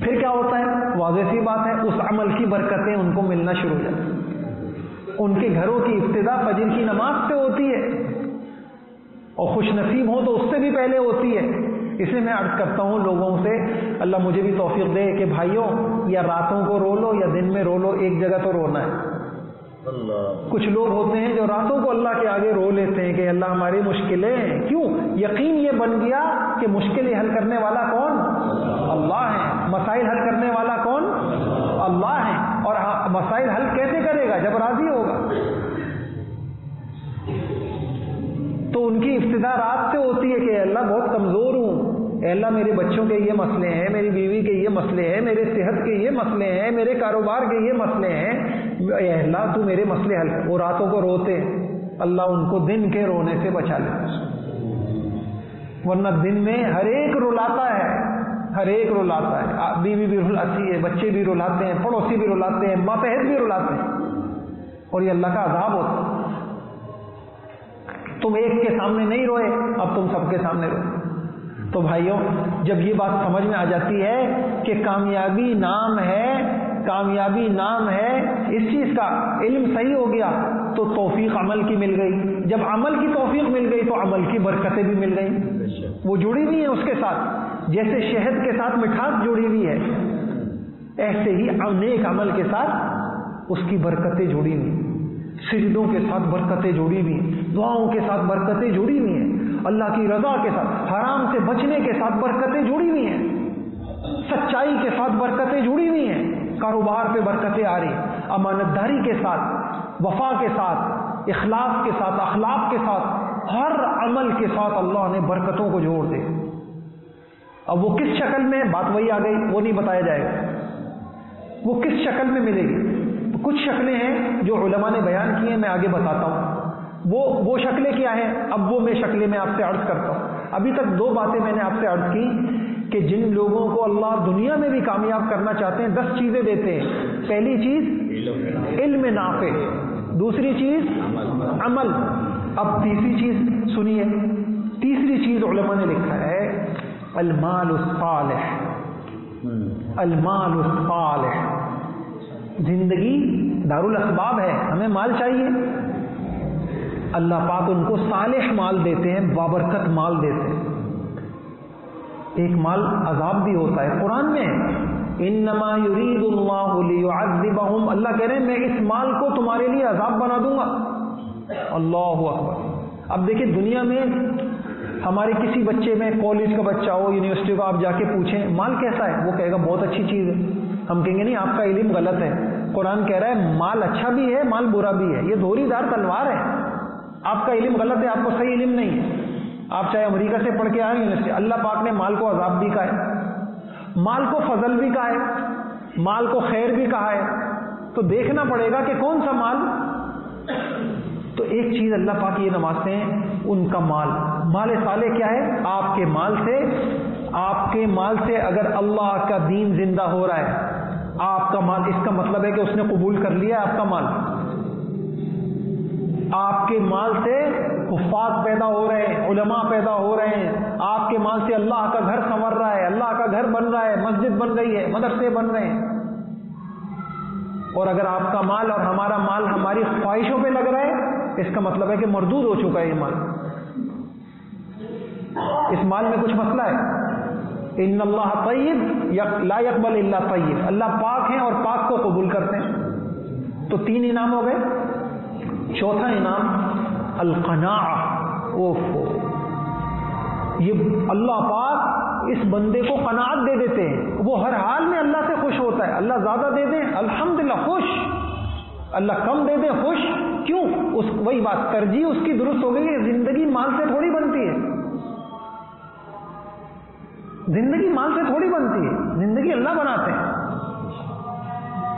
پھر کیا ہوتا ہے؟ واضح سی بات ہے، اس عمل کی برکتیں ان کو ملنا شروع ہو جاتی ہیں۔ ان کے گھروں کی ابتدا فجر کی نماز سے ہوتی ہے، اور خوش نصیب ہو تو اس سے بھی پہلے ہوتی ہے۔ اس لیے میں عرض کرتا ہوں لوگوں سے، اللہ مجھے بھی توفیق دے کہ بھائیوں، یا راتوں کو رو لو یا دن میں رو لو، ایک جگہ تو رونا ہے۔ کچھ لوگ ہوتے ہیں جو راتوں کو اللہ کے آگے رو لیتے ہیں کہ اللہ ہماری مشکلیں، کیوں؟ یقین یہ بن گیا کہ مشکلیں حل کرنے والا کون؟ اللہ ہے۔ مسائل حل کرنے والا کون؟ اللہ ہے۔ اور مسائل حل کیسے کرے گا؟ جب راضی ہوگا۔ تو ان کی ابتدا رات سے ہوتی ہے کہ اللہ بہت کمزور ہوں، اے اللہ میرے بچوں کے یہ مسئلے ہیں، میری بیوی کے یہ مسئلے ہیں، میرے صحت کے یہ مسئلے ہیں، میرے کاروبار کے یہ مسئلے ہیں، اے اللہ تو میرے مسئلے حل کر۔ وہ راتوں کو روتے، اللہ ان کو دن کے رونے سے بچا لے، ورنہ دن میں ہر ایک رلاتا ہے، ہر ایک رلاتا ہے، بیوی بھی رلاتی ہے، بچے بھی رلاتے ہیں، پڑوسی بھی رلاتے ہیں، ماتحت بھی رلاتے ہیں، اور یہ اللہ کا عذاب ہوتا ہے۔ تم ایک کے سامنے نہیں روئے، اب تم سب کے سامنے روئے۔ تو بھائیوں، جب یہ بات سمجھ میں آ جاتی ہے کہ کامیابی نام ہے، کامیابی نام ہے اس چیز کا، علم صحیح ہو گیا تو توفیق عمل کی مل گئی، جب عمل کی توفیق مل گئی تو عمل کی برکتیں بھی مل گئیں، وہ جڑی ہوئی ہیں اس کے ساتھ، جیسے شہد کے ساتھ مٹھاس جڑی ہوئی ہے، ایسے ہی نیک عمل کے ساتھ اس کی برکتیں جڑی ہوئی ہیں، سجدوں کے ساتھ برکتیں جڑی ہوئی ہیں، دعاؤں کے ساتھ برکتیں جڑی ہوئی ہیں، اللہ کی رضا کے ساتھ، حرام سے بچنے کے ساتھ برکتیں جڑی ہوئی ہیں، سچائی کے ساتھ برکتیں جڑی ہوئی ہیں، کاروبار پہ برکتیں آ رہی، امانت داری کے ساتھ، وفا کے ساتھ، اخلاص کے ساتھ، اخلاق کے ساتھ، ہر عمل کے ساتھ اللہ نے برکتوں کو جوڑ دے۔ اب وہ کس شکل میں، بات وہی آ گئی، وہ نہیں بتایا جائے گا وہ کس شکل میں ملے گی۔ کچھ شکلیں ہیں جو علماء نے بیان کی ہیں، میں آگے بتاتا ہوں وہ شکلیں کیا ہیں، اب وہ میں شکلیں میں آپ سے عرض کرتا ہوں۔ ابھی تک دو باتیں میں نے آپ سے عرض کی کہ جن لوگوں کو اللہ دنیا میں بھی کامیاب کرنا چاہتے ہیں 10 چیزیں دیتے ہیں۔ پہلی چیز علم نافع، دوسری چیز عمل، اب تیسری چیز سنیے، تیسری چیز علماء نے لکھا ہے المال الصالح، المال الصالح۔ زندگی دارالاسباب ہے، ہمیں مال چاہیے، اللہ پاک ان کو صالح مال دیتے ہیں، بابرکت مال دیتے ہیں۔ ایک مال عذاب بھی ہوتا ہے، قرآن میں انما یرید اللہ لیعذبہم، اللہ کہہ رہے ہیں میں اس مال کو تمہارے لیے عذاب بنا دوں گا۔ اللہ اکبر۔ اب دیکھیں دنیا میں ہمارے کسی بچے میں، کالج کا بچہ ہو، یونیورسٹی کا، آپ جا کے پوچھیں مال کیسا ہے، وہ کہے گا بہت اچھی چیز ہے۔ ہم کہیں گے نہیں، آپ کا علم غلط ہے، قرآن کہہ رہا ہے مال اچھا بھی ہے، مال برا بھی ہے، یہ دھوری دار تلوار ہے، آپ کا علم غلط ہے، آپ کو صحیح علم نہیں ہے، آپ چاہے امریکہ سے پڑھ کے آئے یونیورسٹی، اللہ پاک نے مال کو عذاب بھی کہا ہے، مال کو فضل بھی کہا ہے، مال کو خیر بھی کہا ہے، تو دیکھنا پڑے گا کہ کون سا مال۔ تو ایک چیز اللہ پاک یہ نوازتے ہیں، ان کا مال، مال صالح کیا ہے؟ آپ کے مال سے اگر اللہ کا دین زندہ ہو رہا ہے، آپ کا مال، اس کا مطلب ہے کہ اس نے قبول کر لیا آپ کا مال، آپ کے مال سے حفاظ پیدا ہو رہے ہیں، علماء پیدا ہو رہے ہیں، آپ کے مال سے اللہ کا گھر سنور رہا ہے، اللہ کا گھر بن رہا ہے، مسجد بن رہی ہے، مدرسے بن رہے ہیں. اور اگر آپ کا مال اور ہمارا مال ہماری خواہشوں پہ لگ رہا ہے، اس کا مطلب ہے کہ مردود ہو چکا ہے یہ مال. اس مال میں کچھ مسئلہ ہے. ان اللہ طیب لا یقبل الا طیب، اللہ پاک ہیں اور پاک کو قبول کرتے ہیں. تو 3 انعام ہو گئے. چوتھا انعام القناعہ. یہ اللہ پاک اس بندے کو قناعت دے دیتے ہیں، وہ ہر حال میں اللہ سے خوش ہوتا ہے. اللہ زیادہ دے دیں الحمدللہ خوش، اللہ کم دے دیں خوش. کیوں؟ وہی بات، ترجیح اس کی درست ہو گئی ہے. زندگی مال سے تھوڑی بنتی ہے، زندگی مال سے تھوڑی بنتی ہے، زندگی اللہ بناتے ہیں.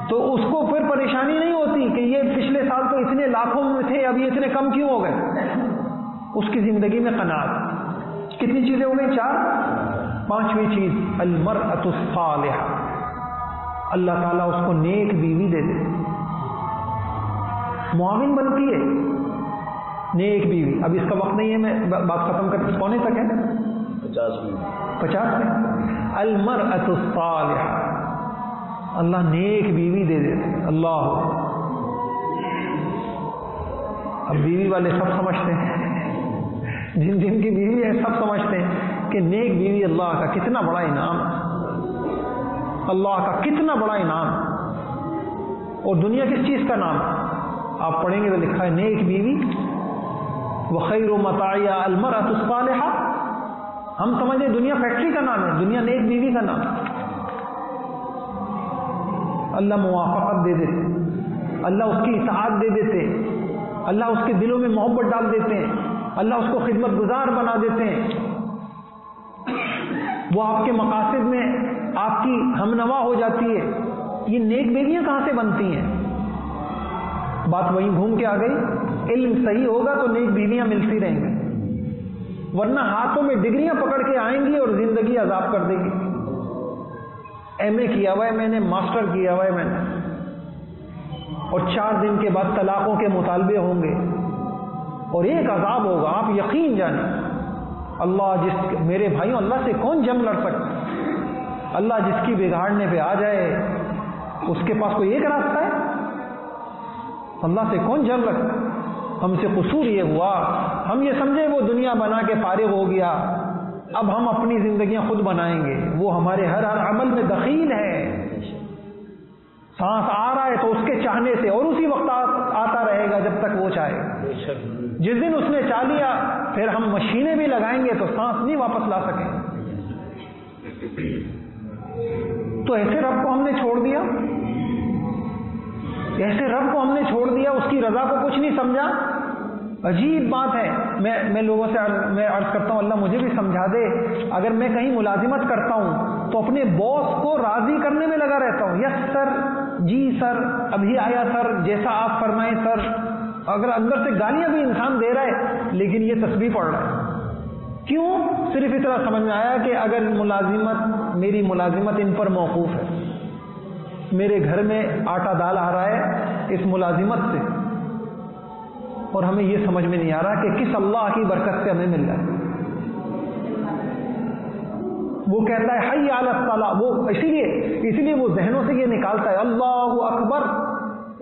تو اس کو پھر پریشانی نہیں ہوتی کہ یہ پچھلے سال تو اتنے لاکھوں میں تھے، اب یہ اتنے کم کیوں ہو گئے. اس کی زندگی میں قناعت. کتنی چیزیں ہو گئی؟ 4. 5ویں چیز المرأۃ الصالحہ. اللہ تعالیٰ اس کو نیک بیوی دے دے، معاون بنتی ہے نیک بیوی. اب اس کا وقت نہیں ہے، میں بات ختم کر پونے تک ہے 50 میں. المرأۃ الصالحہ، اللہ نیک بیوی دے دیتے. اللہ، اب بیوی والے سب سمجھتے ہیں، جن جن کی بیوی ہے سب سمجھتے ہیں کہ نیک بیوی اللہ کا کتنا بڑا انعام، اللہ کا کتنا بڑا انعام. اور دنیا کس چیز کا نام؟ آپ پڑھیں گے تو لکھا ہے نیک بیوی. وخیر متاعها المرأۃ الصالحہ. ہم سمجھیں دنیا فیکٹری کا نام ہے، دنیا نیک بیوی کا نام. اللہ موافقت دے دیتے، اللہ اس کی اطاعت دے دیتے، اللہ اس کے دلوں میں محبت ڈال دیتے ہیں، اللہ اس کو خدمت گزار بنا دیتے ہیں. وہ آپ کے مقاصد میں آپ کی ہمنوا ہو جاتی ہے. یہ نیک بیویاں کہاں سے بنتی ہیں؟ بات وہیں گھوم کے آ گئی. علم صحیح ہوگا تو نیک بیویاں ملتی رہیں گی، ورنہ ہاتھوں میں ڈگریاں پکڑ کے آئیں گی اور زندگی عذاب کر دے گی. ایم اے کیا ہوا ہے میں نے، ماسٹر کیا ہوا ہے میں نے، اور 4 دن کے بعد طلاقوں کے مطالبے ہوں گے اور ایک عذاب ہوگا. آپ یقین جانیں، اللہ میرے بھائیوں، اللہ سے کون جنگ لڑ سکتا؟ اللہ جس کی بگاڑنے پہ آ جائے اس کے پاس کوئی ایک راستہ ہے؟ اللہ سے کون جنگ لڑ سکتا؟ ہم سے قصور یہ ہوا، ہم یہ سمجھے وہ دنیا بنا کے فارغ ہو گیا، اب ہم اپنی زندگیاں خود بنائیں گے. وہ ہمارے ہر عمل میں دخیل ہے. سانس آ رہا ہے تو اس کے چاہنے سے، اور اسی وقت آتا رہے گا جب تک وہ چاہے. جس دن اس نے چاہ لیا پھر ہم مشینیں بھی لگائیں گے تو سانس نہیں واپس لا سکیں. تو ایسے رب کو ہم نے چھوڑ دیا، ایسے رب کو ہم نے چھوڑ دیا، اس کی رضا کو کچھ نہیں سمجھا. عجیب بات ہے. میں لوگوں سے میں عرض کرتا ہوں اللہ مجھے بھی سمجھا دے. اگر میں کہیں ملازمت کرتا ہوں تو اپنے باس کو راضی کرنے میں لگا رہتا ہوں. یس سر، جی سر، ابھی آیا سر، جیسا آپ فرمائیں سر. اگر اندر سے گالیاں بھی انسان دے رہا ہے لیکن یہ تسبیح پڑھ رہا ہے. کیوں؟ صرف اس طرح سمجھ میں آیا کہ اگر میری ملازمت ان پر موقوف ہے، میرے گھر میں آٹا دال آ رہا ہے اس ملازمت سے، اور ہمیں یہ سمجھ میں نہیں آ رہا کہ کس اللہ کی برکت سے ہمیں مل رہا ہے. وہ کہتا ہے حی علی الصلاۃ. وہ اسی لیے وہ ذہنوں سے یہ نکالتا ہے اللہ اکبر.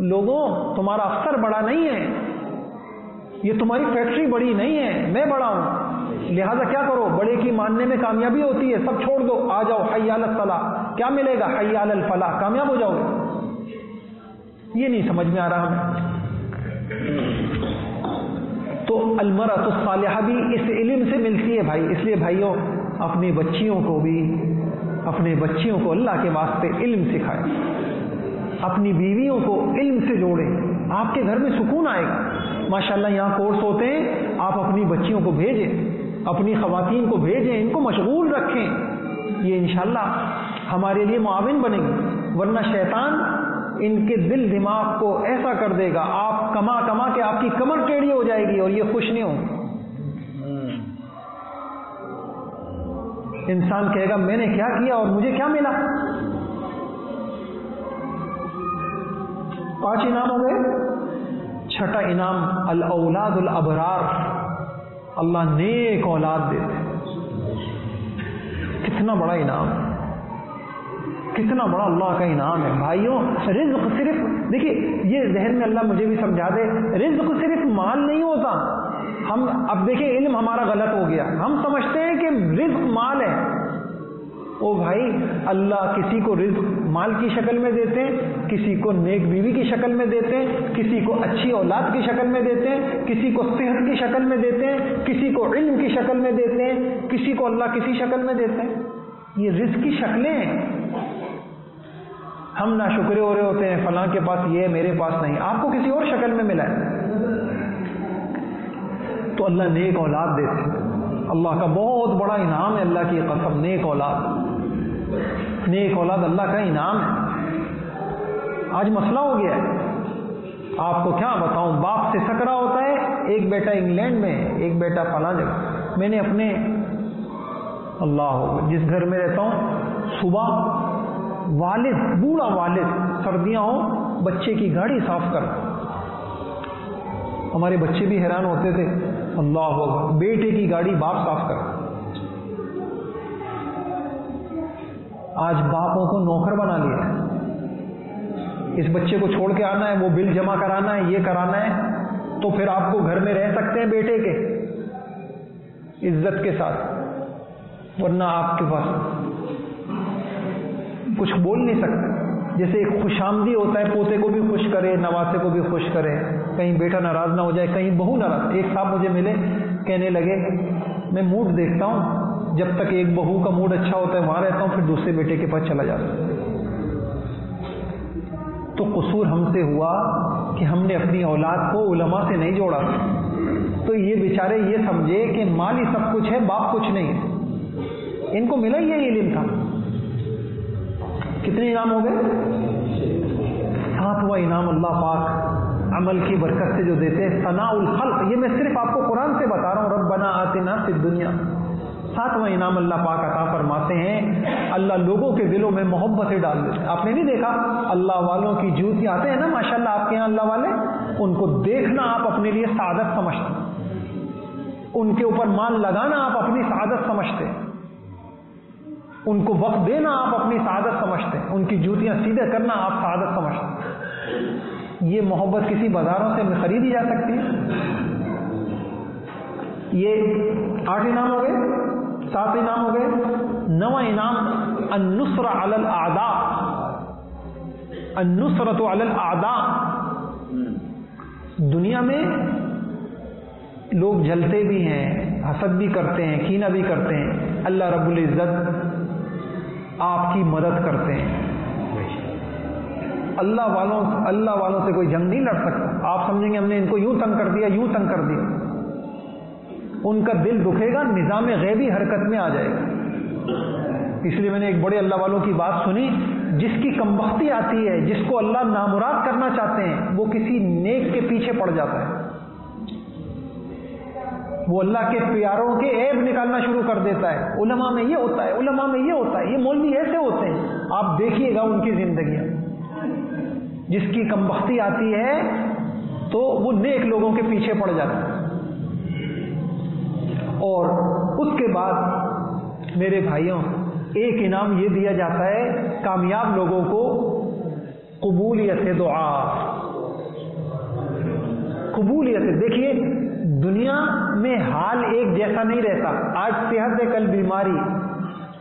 لوگوں، تمہارا افسر بڑا نہیں ہے، یہ تمہاری فیکٹری بڑی نہیں ہے، میں بڑا ہوں. لہذا کیا کرو، بڑے کی ماننے میں کامیابی ہوتی ہے. سب چھوڑ دو، آ جاؤ حی علی الصلاۃ. کیا ملے گا؟ حی علی الفلاح، کامیاب ہو جاؤ گے. یہ نہیں سمجھ میں آ رہا ہمیں. تو المرأۃ الصالحہ بھی اس علم سے ملتی ہے بھائی. اس لیے بھائیوں، اپنی بچیوں کو اللہ کے واسطے علم سکھائیں، اپنی بیویوں کو علم سے جوڑیں. آپ کے گھر میں سکون آئے گا. ماشاءاللہ یہاں کورس ہوتے ہیں، آپ اپنی بچیوں کو بھیجیں، اپنی خواتین کو بھیجیں، ان کو مشغول رکھیں. یہ انشاءاللہ ہمارے لیے معاون بنے گی. ورنہ شیطان ان کے دل دماغ کو ایسا کر دے گا، آپ کما کما کے آپ کی کمر ٹیڑھی ہو جائے گی اور یہ خوش نہیں ہوں. انسان کہے گا میں نے کیا کیا اور مجھے کیا ملا. 5 انعام ہو گئے. 6واں انعام الاولاد الابرار. اللہ نیک اولاد دیتے ہیں. کتنا بڑا انعام ہے، کتنا بڑا اللہ کا انعام ہے بھائیوں. رزق صرف دیکھیے، یہ ذہن میں اللہ مجھے بھی سمجھا دے، رزق صرف مال نہیں ہوتا. ہم اب دیکھیں علم ہمارا غلط ہو گیا، ہم سمجھتے ہیں کہ رزق مال ہے. او بھائی، اللہ کسی کو رزق مال کی شکل میں دیتے ہیں، کسی کو نیک بیوی کی شکل میں دیتے ہیں، کسی کو اچھی اولاد کی شکل میں دیتے ہیں، کسی کو صحت کی شکل میں دیتے ہیں، کسی کو علم کی شکل میں دیتے ہیں، کسی کو اللہ کسی شکل میں دیتے ہیں. یہ رزق کی شکلیں ہیں. ہم ناشکرے ہو رہے ہوتے ہیں، فلاں کے پاس یہ ہے میرے پاس نہیں. آپ کو کسی اور شکل میں ملا ہے. تو اللہ نیک اولاد دیتے ہیں. اللہ کا بہت بڑا انعام ہے، اللہ کی قسم. نیک اولاد، نیک اولاد اللہ کا انعام ہے. آج مسئلہ ہو گیا ہے، آپ کو کیا بتاؤں. باپ سے سکڑا ہوتا ہے، ایک بیٹا انگلینڈ میں، ایک بیٹا فلاں جگہ. میں نے اپنے اللہ جس گھر میں رہتا ہوں، صبح والد، بوڑھا والد، سردیاں ہوں، بچے کی گاڑی صاف کر. ہمارے بچے بھی حیران ہوتے تھے، اللہ اکبر، بیٹے کی گاڑی باپ صاف کر. آج باپوں کو نوکر بنا لیا ہے. اس بچے کو چھوڑ کے آنا ہے، وہ بل جمع کرانا ہے، یہ کرانا ہے. تو پھر آپ کو گھر میں رہ سکتے ہیں بیٹے کے عزت کے ساتھ، ورنہ آپ کے پاس کچھ بول نہیں سکتے. جیسے ایک خوش آمدی ہوتا ہے، پوتے کو بھی خوش کرے، نواسے کو بھی خوش کرے، کہیں بیٹا ناراض نہ ہو جائے، کہیں بہو ناراض. ایک صاحب مجھے ملے، کہنے لگے میں موڈ دیکھتا ہوں، جب تک ایک بہو کا موڈ اچھا ہوتا ہے وہاں رہتا ہوں، پھر دوسرے بیٹے کے پاس چلا جاتا ہوں. تو قصور ہم سے ہوا کہ ہم نے اپنی اولاد کو علماء سے نہیں جوڑا. تو یہ بیچارے یہ سمجھے کہ مال ہی سب کچھ ہے، باپ کچھ نہیں ہے. ان کو ملا ہی یہ علم تھا. کتنے انعام ہو گئے؟ 7واں انعام اللہ پاک عمل کی برکت سے جو دیتے ہیں، ثناء الخلق. یہ میں صرف آپ کو قرآن سے بتا رہا ہوں. ربنا آتنا فی الدنیا. 7واں انعام اللہ پاک عطا فرماتے ہیں، اللہ لوگوں کے دلوں میں محبتیں ڈال دیتے ہیں. آپ نے نہیں دیکھا اللہ والوں کی جوتی آتے ہیں نا ماشاءاللہ آپ کے یہاں اللہ والے، ان کو دیکھنا آپ اپنے لیے سعادت سمجھتے ہیں. ان کے اوپر مال لگانا آپ اپنی سعادت سمجھتے ہیں. ان کو وقت دینا آپ اپنی سعادت سمجھتے ہیں. ان کی جوتیاں سیدھے کرنا آپ سعادت سمجھتے ہیں. یہ محبت کسی بازاروں سے خریدی جا سکتی ہے؟ یہ 8 انعام ہو گئے، 7 انعام ہو گئے. 9واں انعام النصر علی الاعداء. النصرۃ علی الاعداء. دنیا میں لوگ جلتے بھی ہیں، حسد بھی کرتے ہیں، کینہ بھی کرتے ہیں. اللہ رب العزت آپ کی مدد کرتے ہیں. اللہ والوں سے کوئی جنگ نہیں لڑ سکتا. آپ سمجھیں گے ہم نے ان کو یوں تنگ کر دیا، یوں تنگ کر دیا. ان کا دل دکھے گا، نظام غیبی حرکت میں آ جائے گا. اس لیے میں نے ایک بڑے اللہ والوں کی بات سنی، جس کی کمبختی آتی ہے، جس کو اللہ نامراد کرنا چاہتے ہیں، وہ کسی نیک کے پیچھے پڑ جاتا ہے. وہ اللہ کے پیاروں کے عیب نکالنا شروع کر دیتا ہے. علماء میں یہ ہوتا ہے، علماء میں یہ ہوتا ہے، یہ مولوی ایسے ہوتے ہیں. آپ دیکھیے گا ان کی زندگیاں. جس کی کمبختی آتی ہے تو وہ نیک لوگوں کے پیچھے پڑ جاتا ہے. اور اس کے بعد میرے بھائیوں، ایک انعام یہ دیا جاتا ہے کامیاب لوگوں کو، قبولیت دعا. قبولیت، دیکھیے دنیا میں حال ایک جیسا نہیں رہتا. آج صحت ہے، کل بیماری.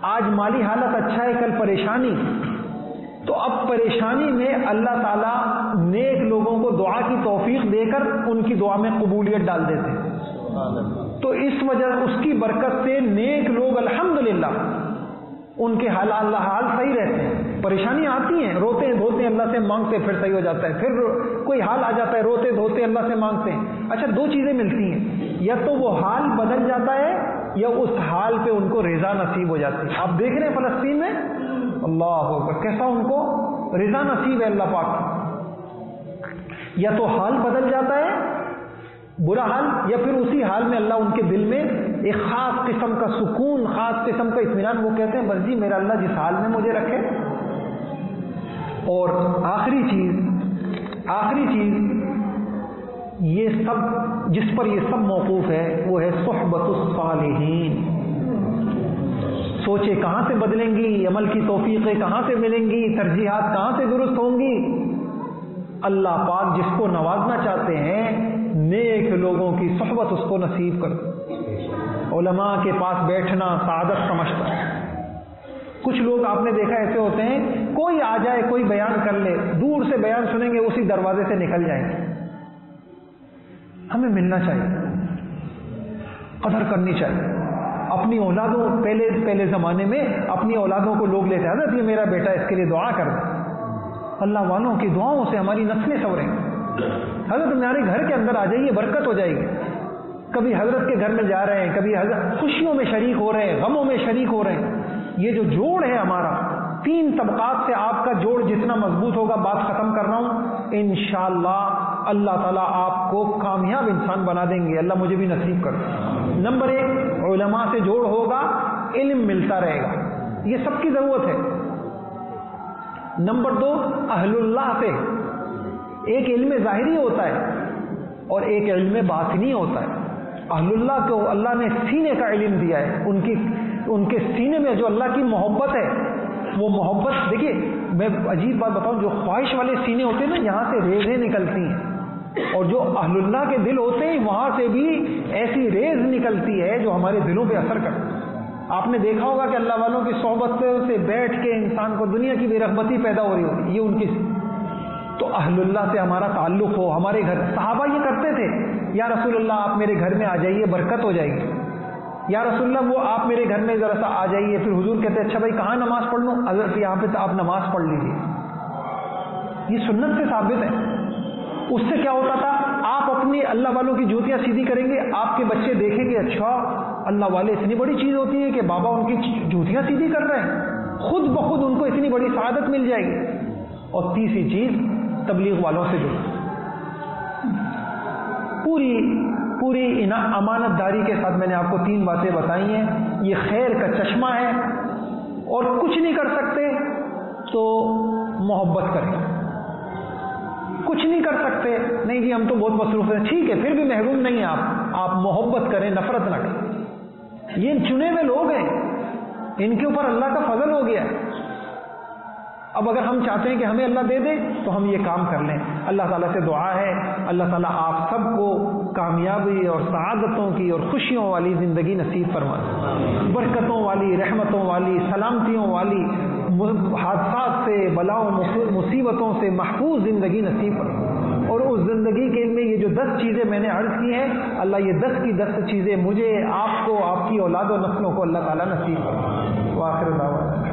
آج مالی حالت اچھا ہے، کل پریشانی. تو اب پریشانی میں اللہ تعالیٰ نیک لوگوں کو دعا کی توفیق دے کر ان کی دعا میں قبولیت ڈال دیتے ہیں. تو اس وجہ اس کی برکت سے نیک لوگ الحمدللہ ان کے حال صحیح رہتے ہیں. پریشانی آتی ہیں، روتے ہیں دھوتے ہیں، اللہ سے مانگتے ہیں، پھر صحیح ہو جاتا ہے. پھر کوئی حال آ جاتا ہے، روتے دھوتے اللہ سے مانگتے ہیں. اچھا، 2 چیزیں ملتی ہیں، یا تو وہ حال بدل جاتا ہے یا اس حال پہ ان کو رضا نصیب ہو جاتی ہے. آپ دیکھ رہے ہیں فلسطین میں اللہ اکبر کیسا ان کو رضا نصیب ہے اللہ پاک. یا تو حال بدل جاتا ہے برا حال، یا پھر اسی حال میں اللہ ان کے دل میں ایک خاص قسم کا سکون، خاص قسم کا اطمینان. وہ کہتے ہیں بس جی میرا اللہ جس حال میں مجھے رکھے. اور آخری چیز یہ سب جس پر یہ سب موقوف ہے وہ ہے صحبت الصالحین. سوچے کہاں سے بدلیں گی، عمل کی توفیقیں کہاں سے ملیں گی، ترجیحات کہاں سے درست ہوں گی. اللہ پاک جس کو نوازنا چاہتے ہیں نیک لوگوں کی صحبت اس کو نصیب کر. علماء کے پاس بیٹھنا سعادت سمجھتا ہے. کچھ لوگ آپ نے دیکھا ایسے ہوتے ہیں، کوئی آ جائے کوئی بیان کر لے، دور سے بیان سنیں گے اسی دروازے سے نکل جائیں گے. ہمیں ملنا چاہیے، قدر کرنی چاہیے. اپنی اولادوں پہلے زمانے میں اپنی اولادوں کو لوگ لیتے حضرت یہ میرا بیٹا اس کے لیے دعا کر دیں. اللہ والوں کی دعاؤں سے ہماری نسلیں سنوریں. حضرت ہمارے گھر کے اندر آ جائیے، برکت ہو جائے گی. کبھی حضرت کے گھر میں جا رہے ہیں، کبھی حضرت خوشیوں میں شریک ہو رہے ہیں، غموں میں شریک ہو رہے ہیں. یہ جو جوڑ ہے ہمارا، 3 طبقات سے آپ کا جوڑ جتنا مضبوط ہوگا، بات ختم کر رہا ہوں، انشاءاللہ اللہ تعالیٰ آپ کو کامیاب انسان بنا دیں گے. اللہ مجھے بھی نصیب کر دیں. نمبر 1 علماء سے جوڑ ہوگا، علم ملتا رہے گا، یہ سب کی ضرورت ہے. نمبر 2 اہل اللہ سے. ایک علم ظاہری ہوتا ہے اور ایک علم باطنی ہوتا ہے. اہل اللہ کو اللہ نے سینے کا علم دیا ہے. ان کے سینے میں جو اللہ کی محبت ہے، وہ محبت دیکھیے، میں عجیب بات بتاؤں، جو خواہش والے سینے ہوتے ہیں نا، یہاں سے ریزیں نکلتی ہیں، اور جو اہل اللہ کے دل ہوتے ہیں وہاں سے بھی ایسی ریز نکلتی ہے جو ہمارے دلوں پہ اثر کرتی ہے. آپ نے دیکھا ہوگا کہ اللہ والوں کی صحبت سے بیٹھ کے انسان کو دنیا کی بے رغبتی پیدا ہو رہی ہوتی ہے. یہ ان کی تو اہل اللہ سے ہمارا تعلق ہو. ہمارے گھر صحابہ یہ کرتے تھے، یا رسول اللہ آپ میرے گھر میں آ جائیے، برکت ہو جائے گی. یا رسول اللہ وہ آپ میرے گھر میں ذرا سا آ جائیے. پھر حضور کہتے اچھا بھائی کہاں نماز پڑھ لوں؟ حضرت یہاں پہ آپ نماز پڑھ لیجیے. یہ سنت سے ثابت ہے. اس سے کیا ہوتا تھا، آپ اپنی اللہ والوں کی جوتیاں سیدھی کریں گے، آپ کے بچے دیکھیں گے اچھا اللہ والے اتنی بڑی چیز ہوتی ہے کہ بابا ان کی جوتیاں سیدھی کر رہے ہیں، خود بخود ان کو اتنی بڑی سعادت مل جائے گی. اور تیسری چیز تبلیغ والوں سے جڑنا. پوری امانت داری کے ساتھ میں نے آپ کو 3 باتیں بتائی ہیں. یہ خیر کا چشمہ ہے، اور کچھ نہیں کر سکتے تو محبت کریں. کچھ نہیں کر سکتے، نہیں جی ہم تو بہت مصروف ہیں، ٹھیک ہے پھر بھی محروم نہیں ہیں آپ محبت کریں، نفرت نہ کریں. یہ چنے ہوئے لوگ ہیں، ان کے اوپر اللہ کا فضل ہو گیا. اب اگر ہم چاہتے ہیں کہ ہمیں اللہ دے دے تو ہم یہ کام کر لیں. اللہ تعالیٰ سے دعا ہے اللہ تعالیٰ آپ سب کو کامیابی اور سعادتوں کی اور خوشیوں والی زندگی نصیب فرمائے، برکتوں والی، رحمتوں والی، سلامتیوں والی، حادثات سے، بلاؤں مصیبتوں سے محفوظ زندگی نصیب فرمائے. اور اس زندگی کے میں یہ جو 10 چیزیں میں نے عرض کی ہیں، اللہ یہ 10 کی 10 چیزیں مجھے، آپ کو، آپ کی اولاد و نسلوں کو اللہ تعالیٰ نصیب فرمائے. وآخر دعوانا